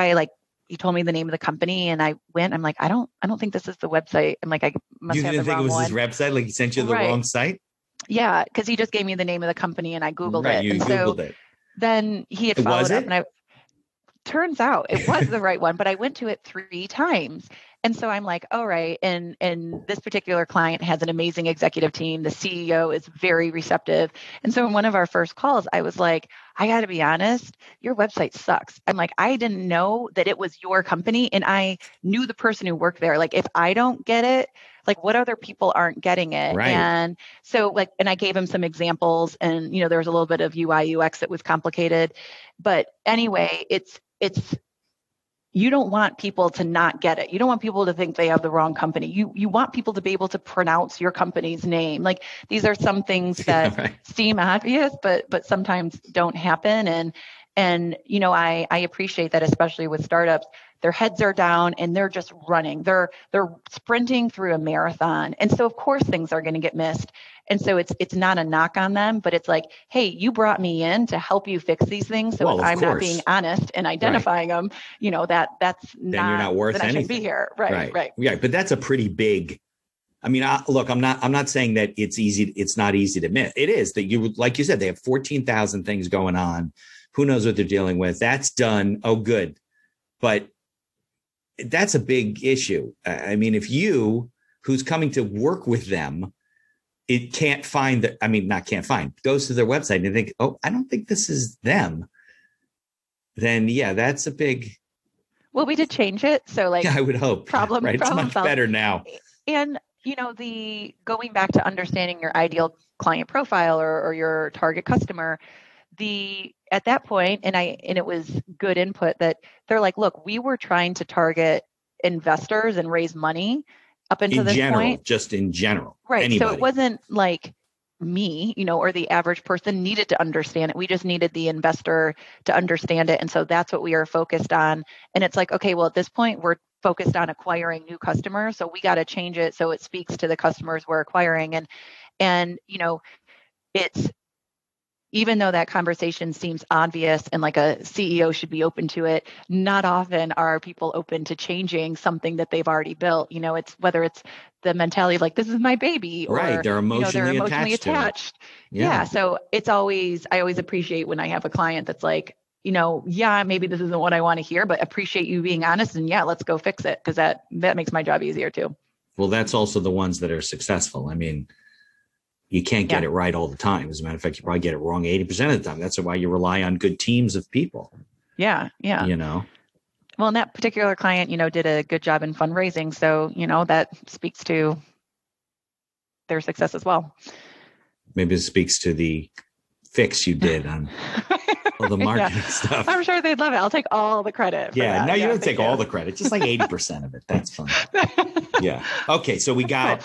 he told me the name of the company, and I went. I'm like, I don't think this is the website. I'm like, I must have the wrong one. You didn't think it was his website? Like, he sent you the wrong site? Yeah, because he just gave me the name of the company, and I Googled it. You Googled it. Then he had followed up, and turns out it was the right one, but I went to it 3 times. And so I'm like, all right. And this particular client has an amazing executive team. The CEO is very receptive. And so in one of our first calls, I was like, I got to be honest, your website sucks. I'm like, I didn't know that it was your company. And I knew the person who worked there. Like, if I don't get it, like, what other people aren't getting it? Right. And so and I gave him some examples, and, there was a little bit of UI UX that was complicated, but anyway, it's, you don't want people to not get it. You don't want people to think they have the wrong company. You want people to be able to pronounce your company's name. Like, these are some things that seem obvious, but sometimes don't happen. And, I appreciate that, especially with startups, their heads are down and they're just running. They're sprinting through a marathon. And so of course things are going to get missed. And so it's not a knock on them, but it's like, hey, you brought me in to help you fix these things. So if I'm not being honest and identifying them, that's then you're not worth anything. I shouldn't be here. Right. Yeah. But that's a pretty big, I mean, look, I'm not saying that it's not easy to miss. It is that like you said, they have 14,000 things going on. Who knows what they're dealing with? That's done. Oh, good. But that's a big issue. I mean, if who's coming to work with them, it can't find goes to their website and they think, oh, I don't think this is them. Then, yeah, that's a big. Well, we did change it. So I would hope. Problem it's much solved. better now. And, the going back to understanding your ideal client profile or your target customer, at that point, and it was good input that they're like, look, we were trying to target investors and raise money up until this point. Just in general. Right. Anybody. So it wasn't like me, or the average person needed to understand it. We just needed the investor to understand it. And so that's what we are focused on. And it's like, okay, well, at this point, we're focused on acquiring new customers. So we got to change it so it speaks to the customers we're acquiring. And it's, even though that conversation seems obvious and like a CEO should be open to it, not often are people open to changing something that they've already built. It's whether it's the mentality of like, this is my baby, or right. They're emotionally attached. Yeah. So I always appreciate when I have a client that's like, maybe this isn't what I want to hear, but appreciate you being honest. And let's go fix it. Cause that makes my job easier too. Well, that's also the ones that are successful. I mean, you can't get it right all the time. As a matter of fact, you probably get it wrong 80% of the time. That's why you rely on good teams of people. Yeah. Yeah. Well, and that particular client, did a good job in fundraising. So, that speaks to their success as well. Maybe it speaks to the fix you did on all the marketing stuff. I'm sure they'd love it. I'll take all the credit. No, you don't take all the credit, just like 80% of it. That's fine. Yeah. Okay. So we got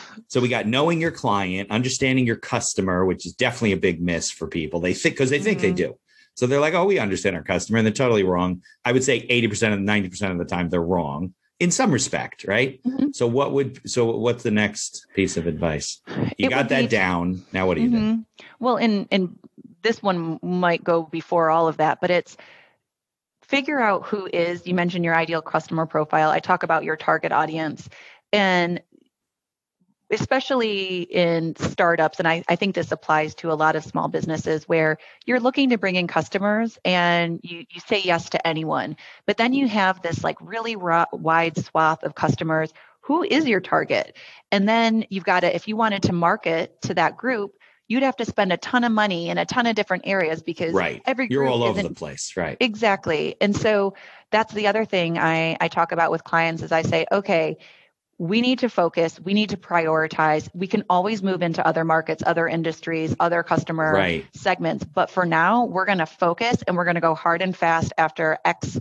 knowing your client, understanding your customer, which is definitely a big miss for people. They think they do. So they're like, oh, we understand our customer, and they're totally wrong. I would say 80% of 90% of the time they're wrong in some respect, right? Mm-hmm. So what's the next piece of advice? You got that down. Now what do you do? Well, and this one might go before all of that, but it's figure out you mentioned your ideal customer profile. I talk about your target audience. And especially in startups, and I think this applies to a lot of small businesses where you're looking to bring in customers and you say yes to anyone, but then you have this like really wide swath of customers. Who is your target? And then you've got to, if you wanted to market to that group, you'd have to spend a ton of money in a ton of different areas because every group you're all over the place, right? Exactly. And so that's the other thing I talk about with clients is I say, okay, we need to focus. We need to prioritize. We can always move into other markets, other industries, other customer segments. But for now, we're going to focus and we're going to go hard and fast after X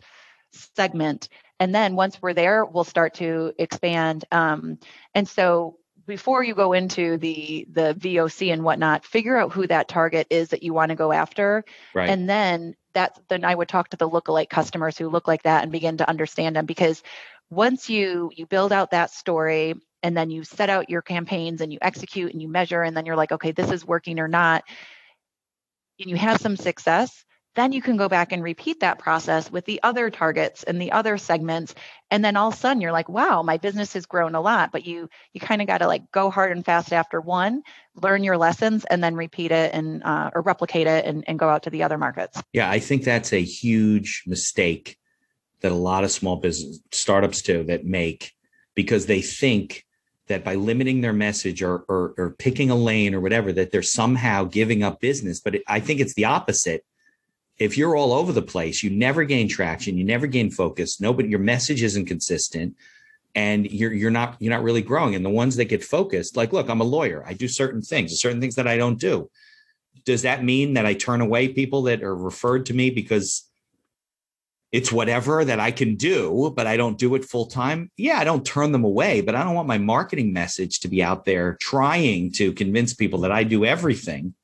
segment. And then once we're there, we'll start to expand. And so before you go into the VOC and whatnot, figure out who that target is that you want to go after. Right. And then I would talk to the lookalike customers who look like that and begin to understand them, because once you build out that story and then you set out your campaigns and you execute and you measure, and then you're like, okay, this is working or not, and you have some success, then you can go back and repeat that process with the other targets and the other segments. And then all of a sudden you're like, wow, my business has grown a lot. But you kind of got to like go hard and fast after one, learn your lessons, and then repeat it and or replicate it and go out to the other markets. Yeah, I think that's a huge mistake that a lot of small business startups do that make, because they think that by limiting their message or picking a lane or whatever, that they're somehow giving up business. But I think it's the opposite. If you're all over the place, you never gain traction, you never gain focus. Your message isn't consistent, and you're not really growing. And the ones that get focused, like, look, I'm a lawyer. I do certain things that I don't do. Does that mean that I turn away people that are referred to me because it's whatever that I can do, but I don't do it full time? Yeah, I don't turn them away, but I don't want my marketing message to be out there trying to convince people that I do everything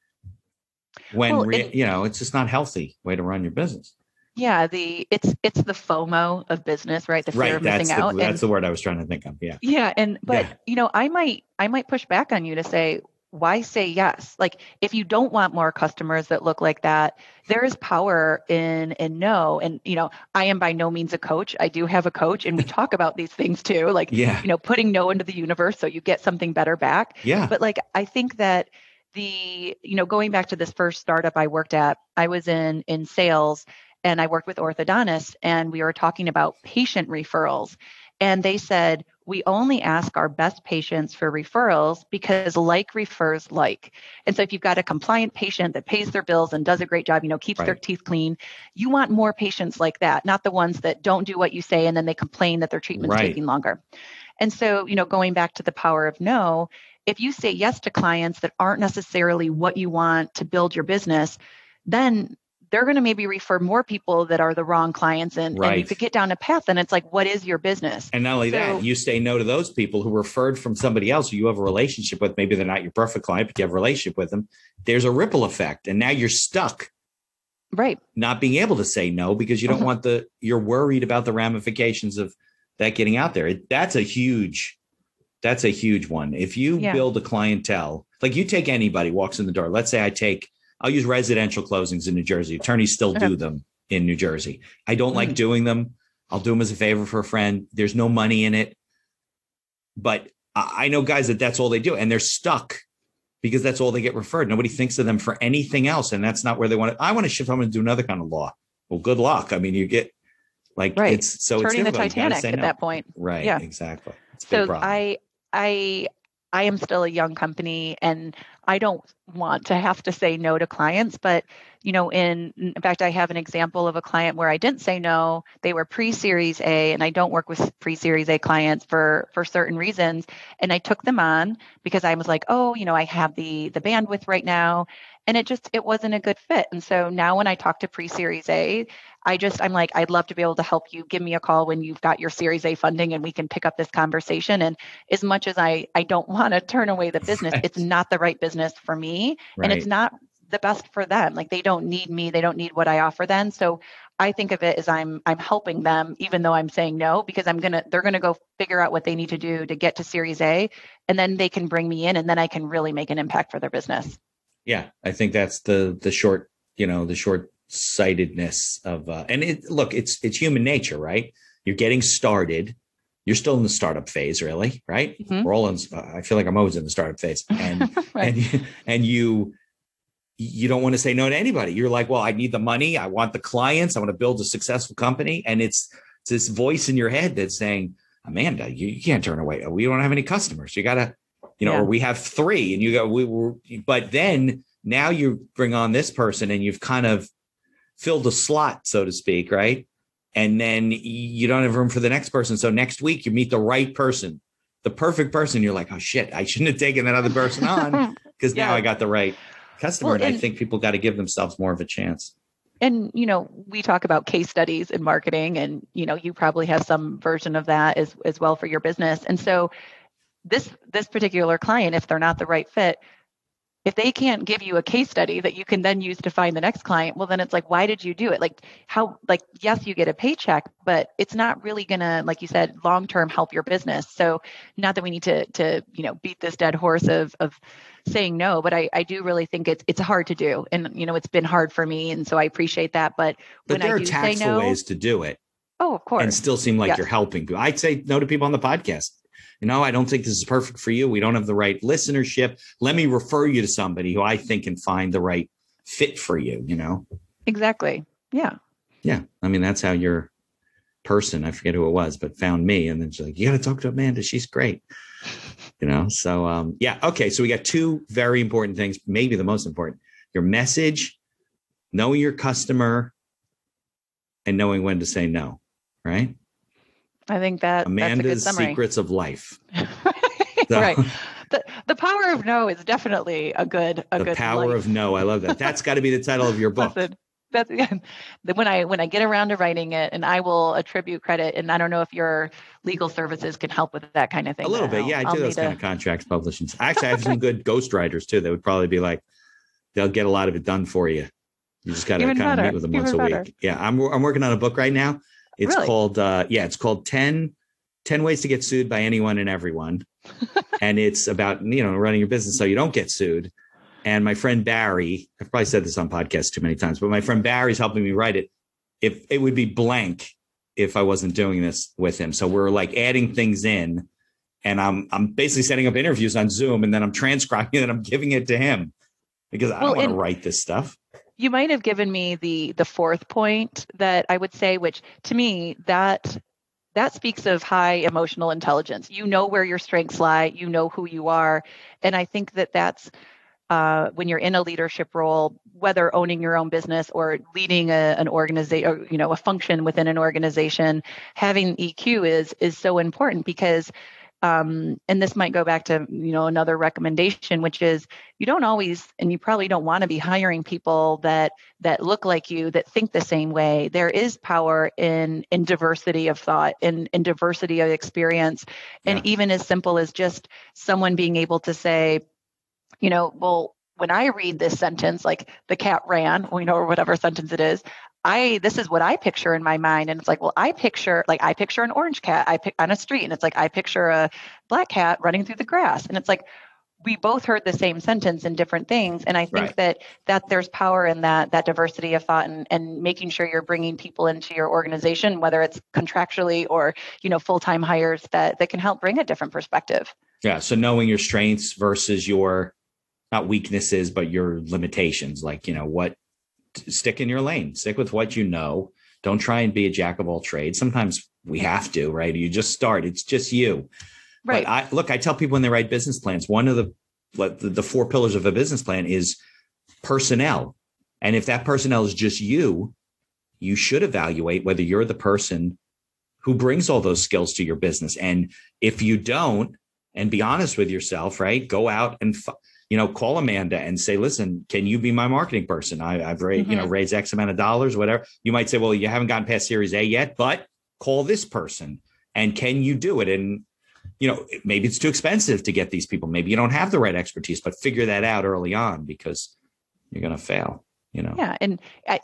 when, it's just not a healthy way to run your business. Yeah, it's the FOMO of business, right? The fear of missing out. That's the word I was trying to think of. Yeah. Yeah, but I might push back on you to say, why say yes? Like, if you don't want more customers that look like that, there is power in no. And I am by no means a coach. I do have a coach, and we talk about these things too, like putting no into the universe so you get something better back. Yeah. But like, I think that going back to this first startup I worked at, I was in sales. And I worked with orthodontists, and we were talking about patient referrals. And they said, we only ask our best patients for referrals because like refers like. And so if you've got a compliant patient that pays their bills and does a great job, keeps their teeth clean, you want more patients like that, not the ones that don't do what you say and then they complain that their treatment's taking longer. And so, going back to the power of no, if you say yes to clients that aren't necessarily what you want to build your business, then they're going to maybe refer more people that are the wrong clients. And you could get down a path, and it's like, what is your business? And not only that, you say no to those people who referred from somebody else who you have a relationship with. Maybe they're not your perfect client, but you have a relationship with them. There's a ripple effect. And now you're stuck. Right. Not being able to say no because you don't want you're worried about the ramifications of that getting out there. That's a huge one. If you build a clientele, like you take anybody walks in the door. Let's say I'll use residential closings in New Jersey. Attorneys still do them in New Jersey. I don't like doing them. I'll do them as a favor for a friend. There's no money in it. But I know guys that's all they do. And they're stuck because that's all they get referred. Nobody thinks of them for anything else. And that's not where they want to. I want to shift home and do another kind of law. Well, good luck. I mean, you get it's turning the Titanic at that point. Right. Yeah. Exactly. So I am still a young company, and I don't want to have to say no to clients. But, in fact, I have an example of a client where I didn't say no. They were pre-Series A, and I don't work with pre-Series A clients for certain reasons. And I took them on because I was like, I have the bandwidth right now. And it wasn't a good fit. And so now when I talk to pre-Series A, I'm like, I'd love to be able to help you. Give me a call when you've got your Series A funding and we can pick up this conversation. And as much as I don't want to turn away the business, it's not the right business for me. And it's not the best for them. Like, they don't need me. They don't need what I offer them. So I think of it as I'm helping them, even though I'm saying no, because they're going to go figure out what they need to do to get to Series A, and then they can bring me in, and then I can really make an impact for their business. Yeah, I think that's the short-sightedness of, and it's human nature, right? You're getting started. You're still in the startup phase, really, right? Mm-hmm. We're all in. I feel like I'm always in the startup phase, and and you don't want to say no to anybody. You're like, well, I need the money. I want the clients. I want to build a successful company, and it's this voice in your head that's saying, Amanda, you can't turn away. We don't have any customers. You got to. Or we have 3 and you go, but then now you bring on this person and you've kind of filled a slot, so to speak. Right. And then you don't have room for the next person. So next week you meet the right person, the perfect person. You're like, oh shit, I shouldn't have taken that other person on because now I got the right customer. Well, and I think people got to give themselves more of a chance. And, we talk about case studies in marketing, and, you probably have some version of that as well for your business. And so this particular client, if they're not the right fit, if they can't give you a case study that you can then use to find the next client, well, then it's like, why did you do it? Yes, you get a paycheck, but it's not really going to, like you said, long-term help your business. So not that we need to beat this dead horse of saying no, but I do really think it's hard to do. And, it's been hard for me. And so I appreciate that. But when there I are do tactful say no, ways to do it. Oh, of course. And still seem like you're helping people. I'd say no to people on the podcast. I don't think this is perfect for you. We don't have the right listenership. Let me refer you to somebody who I think can find the right fit for you, Exactly. Yeah. Yeah. I mean, that's how your person, I forget who it was, but found me. And then she's like, you got to talk to Amanda. She's great. So, yeah. Okay. So we got 2 very important things, maybe the most important, your message, knowing your customer, and knowing when to say no. Right. I think that Amanda's that's a good Secrets of Life. Right. The power of no is definitely a good power life. Of no. I love that. That's got to be the title of your book. That's when I get around to writing it, and I will attribute credit. And I don't know if your legal services can help with that kind of thing. A little bit. Yeah. I do those kind of contracts publishings. Actually, I have some good ghostwriters too. That would probably be like, they'll get a lot of it done for you. You just got to Even kind of better. meet with them Even once a better. week. Yeah. I'm working on a book right now. It's Really? called, it's called 10 ways to get sued by anyone and everyone. And it's about, running your business so you don't get sued. And my friend Barry, I've probably said this on podcasts too many times, but my friend Barry's helping me write it. If it would be blank if I wasn't doing this with him. So we're like adding things in, and I'm basically setting up interviews on Zoom, and then I'm transcribing it and I'm giving it to him because I don't want to write this stuff. You might have given me the fourth point that I would say, which to me, that speaks of high emotional intelligence. You know where your strengths lie, you know who you are. And I think that's when you're in a leadership role, whether owning your own business or leading an organization, or a function within an organization, having EQ is so important because, and this might go back to another recommendation, which is you don't always, and you probably don't want to be hiring people that look like you, that think the same way. There is power in diversity of thought, in diversity of experience, and even as simple as just someone being able to say, well, when I read this sentence, like the cat ran, or whatever sentence it is, this is what I picture in my mind. And it's like, well, I picture an orange cat on a street. And it's like, I picture a black cat running through the grass. And it's like, we both heard the same sentence in different things. And I think that there's power in that diversity of thought and making sure you're bringing people into your organization, whether it's contractually or, full-time hires that can help bring a different perspective. Yeah. So knowing your strengths versus your, not weaknesses, but your limitations, like, stick in your lane, stick with what you know. Don't try and be a jack of all trades. Sometimes we have to, right? You just start, it's just you. Right. But I tell people when they write business plans, one of the 4 pillars of a business plan is personnel. And if that personnel is just you should evaluate whether you're the person who brings all those skills to your business. And if you don't, and be honest with yourself, right? Go out and call Amanda and say, listen, can you be my marketing person? I've raised X amount of dollars, whatever. You might say, well, you haven't gotten past Series A yet, but call this person. And can you do it? And, maybe it's too expensive to get these people. Maybe you don't have the right expertise, but figure that out early on because you're going to fail. Yeah. And I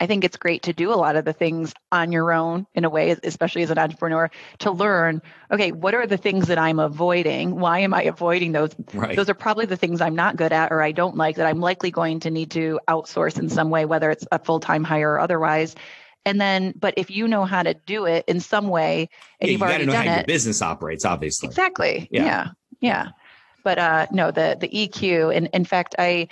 think it's great to do a lot of the things on your own in a way, especially as an entrepreneur, to learn, okay, what are the things that I'm avoiding? Why am I avoiding those? Right. Those are probably the things I'm not good at or I don't like that I'm likely going to need to outsource in some way, whether it's a full-time hire or otherwise. And then, but if you know how to do it in some way and you've already done it. You got to know how your business operates, obviously. Exactly. Yeah. But no, the EQ, and in fact, I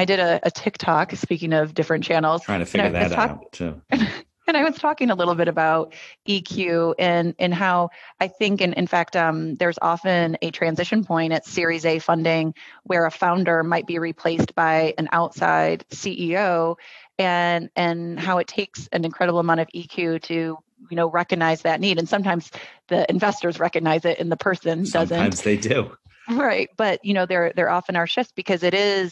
did a TikTok, speaking of different channels. Trying to figure that out too. And I was talking a little bit about EQ and how I think, in fact, there's often a transition point at Series A funding where a founder might be replaced by an outside CEO, and how it takes an incredible amount of EQ to recognize that need. And sometimes the investors recognize it and the person doesn't. Sometimes they do. Right. But, there often are shifts because the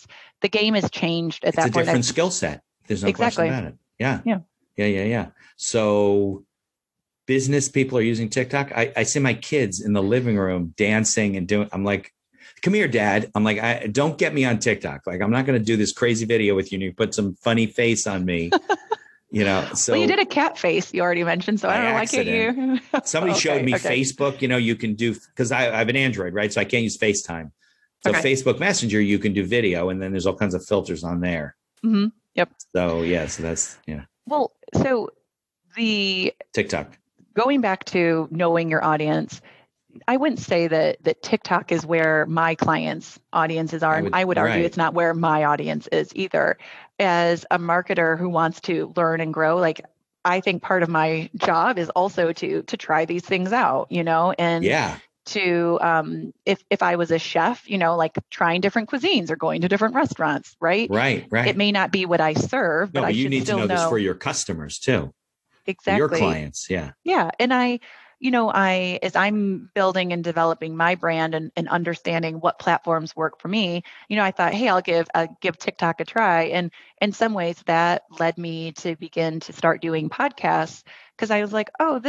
game has changed at that point. It's a different skill set. There's no question about it. Yeah. So business people are using TikTok. I see my kids in the living room dancing and doing, I'm like, come here, Dad. I'm like, don't get me on TikTok. Like, I'm not going to do this crazy video with you and you put some funny face on me. So well, you did a cat face you already mentioned, so I don't know why can't you. Somebody showed me Facebook, you can do, because I have an Android, right? So I can't use FaceTime. So Facebook Messenger, you can do video, and then there's all kinds of filters on there. Mm-hmm. Yep. So so that's Well, so the TikTok, going back to knowing your audience, I wouldn't say that TikTok is where my clients' audiences are. And I would argue it's not where my audience is either. As a marketer who wants to learn and grow, like, I think part of my job is also to try these things out, and to, if I was a chef, like trying different cuisines or going to different restaurants, right? Right. It may not be what I serve, but I you should need still to know this for your customers too. Exactly. Your clients. Yeah. Yeah. And as I'm building and developing my brand and understanding what platforms work for me, I thought, hey, I'll give TikTok a try. And in some ways that led me to begin to start doing podcasts, because I was like, oh,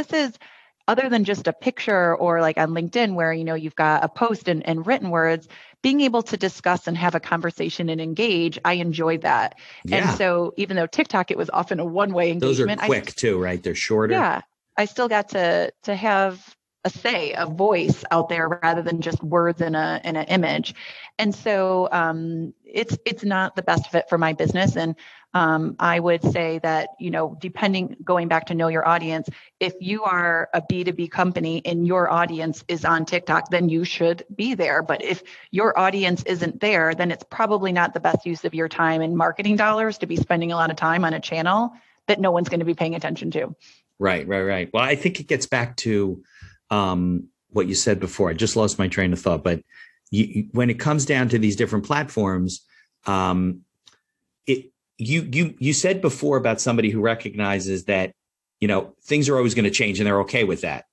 other than just a picture or like on LinkedIn where, you've got a post and written words, being able to discuss and have a conversation and engage, I enjoy that. Yeah. And so even though TikTok, it was often a one-way engagement. Those are quick too, right? They're shorter. Yeah. I still got to have a say, a voice out there rather than just words in an image. And so it's not the best fit for my business. And I would say that, going back to know your audience, if you are a B2B company and your audience is on TikTok, then you should be there. But if your audience isn't there, then it's probably not the best use of your time and marketing dollars to be spending a lot of time on a channel that no one's going to be paying attention to. Right. Well, I think it gets back to what you said before. I just lost my train of thought, but when it comes down to these different platforms, you said before about somebody who recognizes that, things are always going to change and they're okay with that.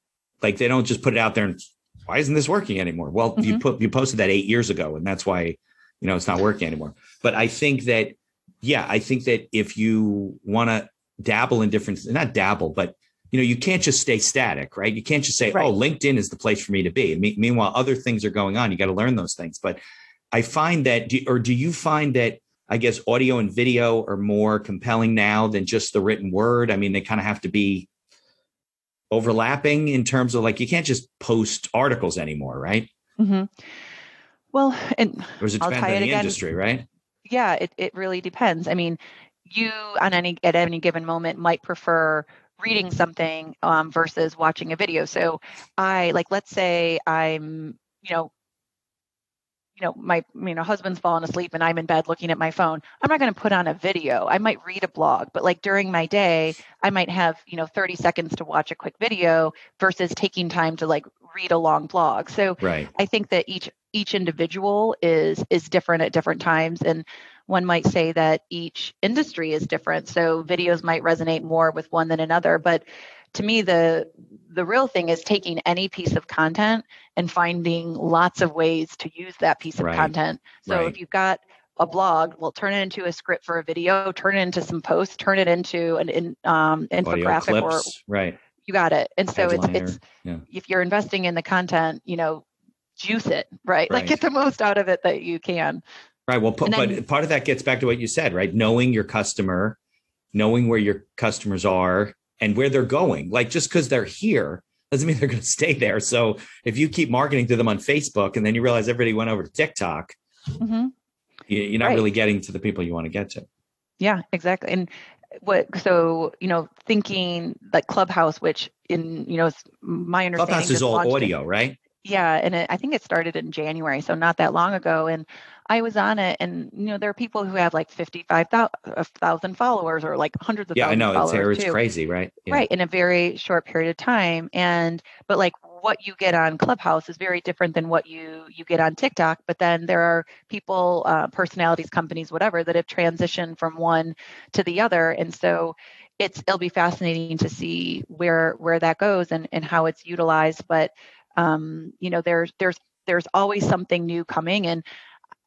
Like they don't just put it out there and why isn't this working anymore? Well, you posted that 8 years ago and that's why, it's not working anymore. But I think that if you want to dabble in different, not dabble, but you can't just stay static, right? You can't just say, right. Oh, LinkedIn is the place for me to be. Meanwhile, other things are going on. You got to learn those things. But I find that, do you find that, I guess, audio and video are more compelling now than just the written word? I mean, they kind of have to be overlapping in terms of like, you can't just post articles anymore, right? Mm-hmm. Well, and or does it depend on the industry, right? Yeah, it really depends. I mean, you at any given moment might prefer reading something versus watching a video. So let's say I'm, my husband's fallen asleep and I'm in bed looking at my phone. I'm not going to put on a video. I might read a blog, but like during my day, I might have, 30 seconds to watch a quick video versus taking time to like read a long blog. So right. I think that each individual is different at different times. And one might say that each industry is different. So videos might resonate more with one than another. But to me, the real thing is taking any piece of content and finding lots of ways to use that piece of content. So if you've got a blog, well, turn it into a script for a video, turn it into some posts, turn it into an infographic or right. You got it. And so it's if you're investing in the content, juice it, right? Like get the most out of it that you can. Right. Well, but part of that gets back to what you said, right? Knowing your customer, knowing where your customers are and where they're going. Like just because they're here doesn't mean they're going to stay there. So if you keep marketing to them on Facebook and then you realize everybody went over to TikTok, you're not really getting to the people you want to get to. Yeah, exactly. And thinking like Clubhouse, which it's my understanding. Clubhouse is all audio, right? Yeah. And I think it started in January, so not that long ago. And I was on it and, there are people who have like 55,000 followers or like hundreds of thousands of followers. Yeah, I know. It's crazy, right? Yeah. Right. In a very short period of time. But like what you get on Clubhouse is very different than what you get on TikTok. But then there are people, personalities, companies, whatever, that have transitioned from one to the other. And so it'll be fascinating to see where that goes and how it's utilized. But, there's always something new coming, and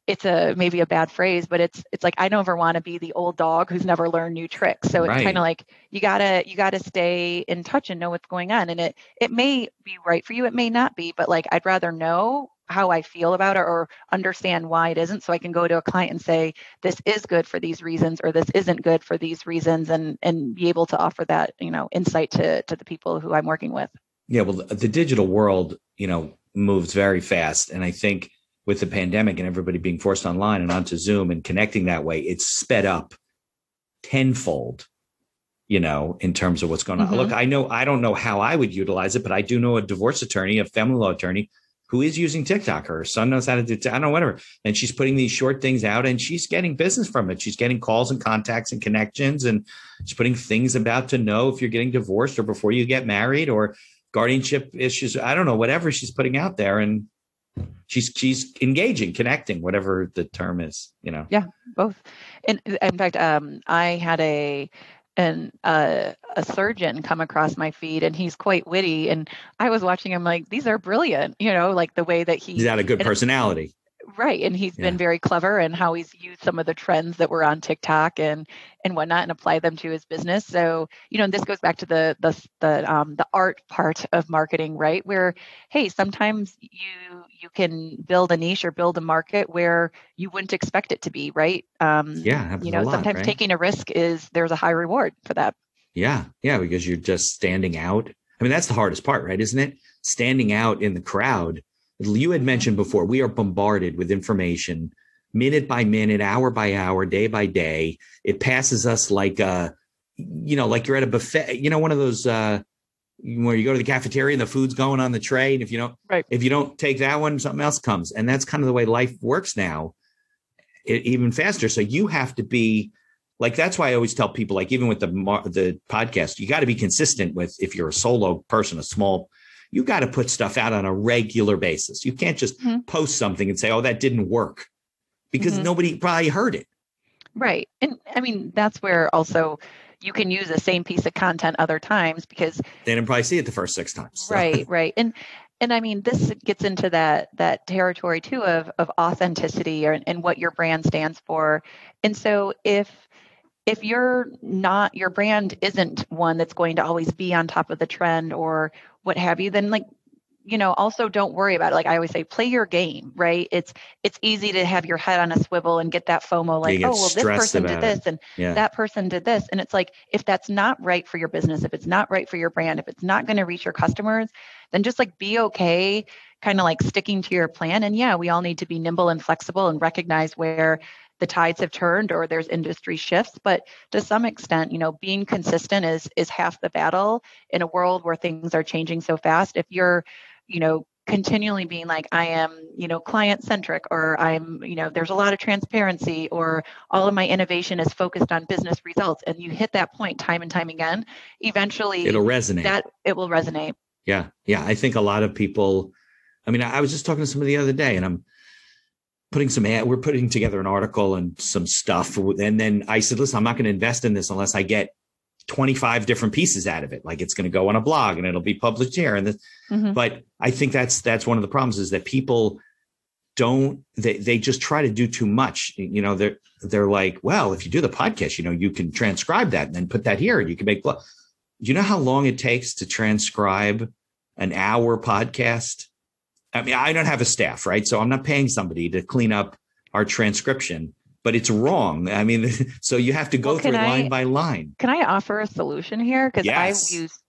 it's maybe a bad phrase, but it's like, I never want to be the old dog who's never learned new tricks. So it's kind of like, you gotta stay in touch and know what's going on. And it may be right for you. It may not be, but like, I'd rather know how I feel about it or understand why it isn't. So I can go to a client and say, this is good for these reasons, or this isn't good for these reasons, and be able to offer that, insight to the people who I'm working with. Yeah. Well, the digital world, moves very fast. And I think with the pandemic and everybody being forced online and onto Zoom and connecting that way, it's sped up tenfold, in terms of what's going on. Mm-hmm. Look, I don't know how I would utilize it, but I do know a divorce attorney, a family law attorney who is using TikTok. Her son knows how to do, I don't know, whatever. And she's putting these short things out and she's getting business from it. She's getting calls and contacts and connections, and she's putting things about to know if you're getting divorced or before you get married or guardianship issues. I don't know, whatever she's putting out there. And she's engaging, connecting, whatever the term is, Yeah, both. And in fact, I had a surgeon come across my feed, and he's quite witty. And I was watching him like, these are brilliant, like the way that he's got a good personality. Right. And he's been very clever in how he's used some of the trends that were on TikTok and whatnot and apply them to his business. So, and this goes back to the art part of marketing, right? Where, hey, sometimes you can build a niche or build a market where you wouldn't expect it to be, right? Sometimes taking a risk there's a high reward for that. Yeah. Yeah. Because you're just standing out. I mean, that's the hardest part, right? Isn't it? Standing out in the crowd. You had mentioned before, we are bombarded with information minute by minute, hour by hour, day by day. It passes us like like you're at a buffet, one of those where you go to the cafeteria and the food's going on the tray. And if you don't take that one, something else comes. And that's kind of the way life works now, even faster. So you have to be like, that's why I always tell people, like, even with the podcast, you got to be consistent with, if you're a solo person, you got to put stuff out on a regular basis. You can't just post something and say, oh, that didn't work, because nobody probably heard it. Right. And I mean, that's where also you can use the same piece of content other times, because they didn't probably see it the first 6 times. So. Right. And I mean, this gets into that territory too of authenticity and what your brand stands for. And so if your brand isn't one that's going to always be on top of the trend or what have you, then also don't worry about it. Like I always say, play your game, right? It's easy to have your head on a swivel and get that FOMO, like, oh, well, this person did this and that person did this. And it's like, if that's not right for your business, if it's not right for your brand, if it's not going to reach your customers, then just like be okay, kind of like sticking to your plan. And yeah, we all need to be nimble and flexible and recognize where the tides have turned or there's industry shifts. But to some extent, being consistent is half the battle in a world where things are changing so fast. If you're, continually being like, I am, client centric, or I'm, there's a lot of transparency, or all of my innovation is focused on business results, and you hit that point time and time again, eventually it'll resonate. It will resonate. Yeah. Yeah. I think a lot of people, I mean, I was just talking to somebody the other day, and we're putting together an article and some stuff. And then I said, listen, I'm not going to invest in this unless I get 25 different pieces out of it. Like, it's going to go on a blog and it'll be published here. And but I think that's one of the problems, is that people they just try to do too much. They're like, well, if you do the podcast, you can transcribe that and then put that here and you can make blog. Do you know how long it takes to transcribe an hour podcast? I mean, I don't have a staff, right? So I'm not paying somebody to clean up our transcription, but it's wrong. I mean, so you have to go through it line by line. Can I offer a solution here? Because yes. I use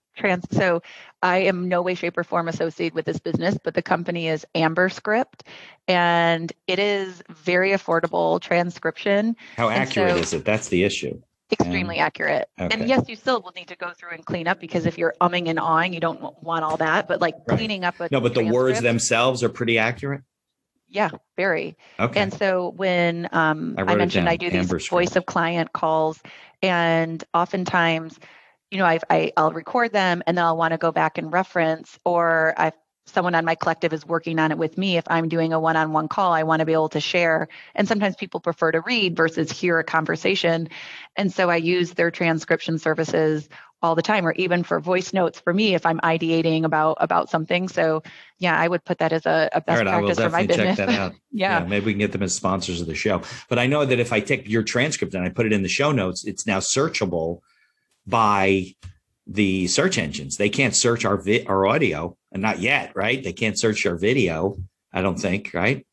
so I am no way, shape, or form associated with this business, but the company is AmberScript, and it is very affordable transcription. How accurate is it? That's the issue. Extremely accurate. Okay. And yes, you still will need to go through and clean up, because if you're umming and awing, you don't want all that. But like cleaning up No, but the words themselves are pretty accurate. Yeah, very. Okay. And so when I mentioned I do these voice of client calls, and oftentimes, I'll record them and then I'll want to go back and reference, or someone on my collective is working on it with me. If I'm doing a one-on-one call, I want to be able to share. And sometimes people prefer to read versus hear a conversation. And so I use their transcription services all the time, or even for voice notes for me if I'm ideating about something. So yeah, I would put that as a best practice for my business. Check that out. Yeah, maybe we can get them as sponsors of the show. But I know that if I take your transcript and I put it in the show notes, it's now searchable by the search engines. They can't search our audio, and not yet, right? They can't search our video, I don't think, right?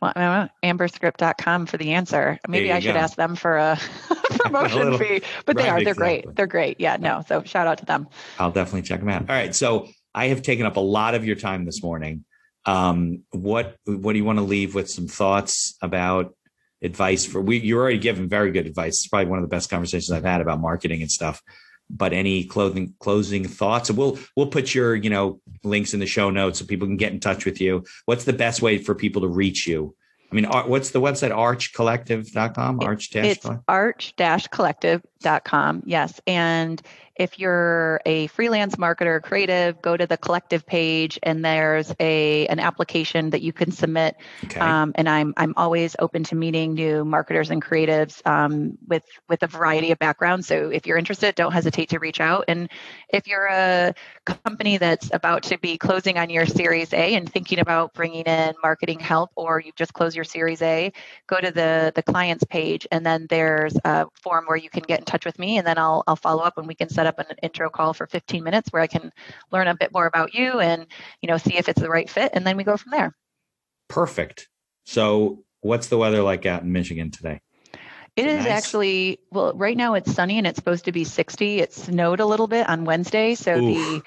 Well, I don't know, amberscript.com for the answer. Maybe I should ask them for a promotion fee, but they're great. They're great. Yeah, no. So shout out to them. I'll definitely check them out. All right. So I have taken up a lot of your time this morning. What do you want to leave with? Some thoughts about advice you're already given very good advice. It's probably one of the best conversations I've had about marketing and stuff. But any closing thoughts? And we'll put your, links in the show notes so people can get in touch with you. What's the best way for people to reach you? I mean, what's the website? Archcollective.com? It's arch-collective. collective.com. Yes. And if you're a freelance marketer or creative, go to the Collective page and there's an application that you can submit. Okay. And I'm always open to meeting new marketers and creatives with a variety of backgrounds. So if you're interested, don't hesitate to reach out. And if you're a company that's about to be closing on your Series A and thinking about bringing in marketing help, or you've just closed your Series A, go to the clients page, and then there's a form where you can get in touch with me, and then I'll follow up and we can set up an intro call for 15 minutes where I can learn a bit more about you and, see if it's the right fit, and then we go from there. Perfect. So what's the weather like out in Michigan today? It is nice? Actually, well, right now it's sunny and it's supposed to be 60. It snowed a little bit on Wednesday. So Oof.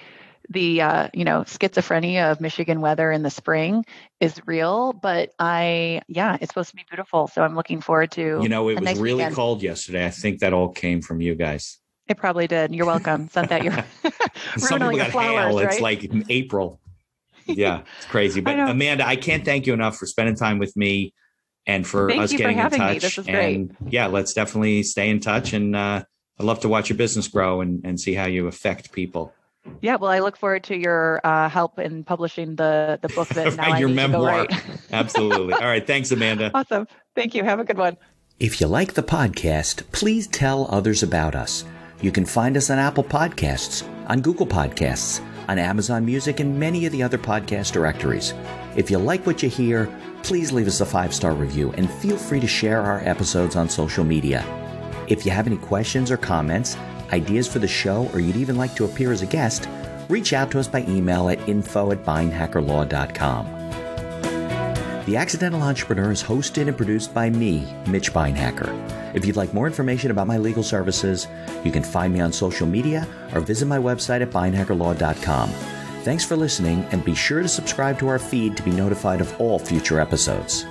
the schizophrenia of Michigan weather in the spring is real, but it's supposed to be beautiful. So I'm looking forward to it was nice really weekend. cold yesterday. I think that all came from you guys. It probably did. You're welcome. Sent that your Some people got hail. right? It's like in April. Yeah, it's crazy. But Amanda, I can't thank you enough for spending time with me and for us getting in touch. This is great. And yeah, let's definitely stay in touch. And I'd love to watch your business grow and see how you affect people. Yeah, well, I look forward to your help in publishing the book that now your I need memoir. to go write. Absolutely. All right. Thanks, Amanda. Awesome. Thank you. Have a good one. If you like the podcast, please tell others about us. You can find us on Apple Podcasts, on Google Podcasts, on Amazon Music, and many of the other podcast directories. If you like what you hear, please leave us a 5-star review and feel free to share our episodes on social media. If you have any questions or comments, ideas for the show, or you'd even like to appear as a guest, reach out to us by email at info@beinhackerlaw.com. The Accidental Entrepreneur is hosted and produced by me, Mitch Beinhacker. If you'd like more information about my legal services, you can find me on social media or visit my website at beinhackerlaw.com. Thanks for listening, and be sure to subscribe to our feed to be notified of all future episodes.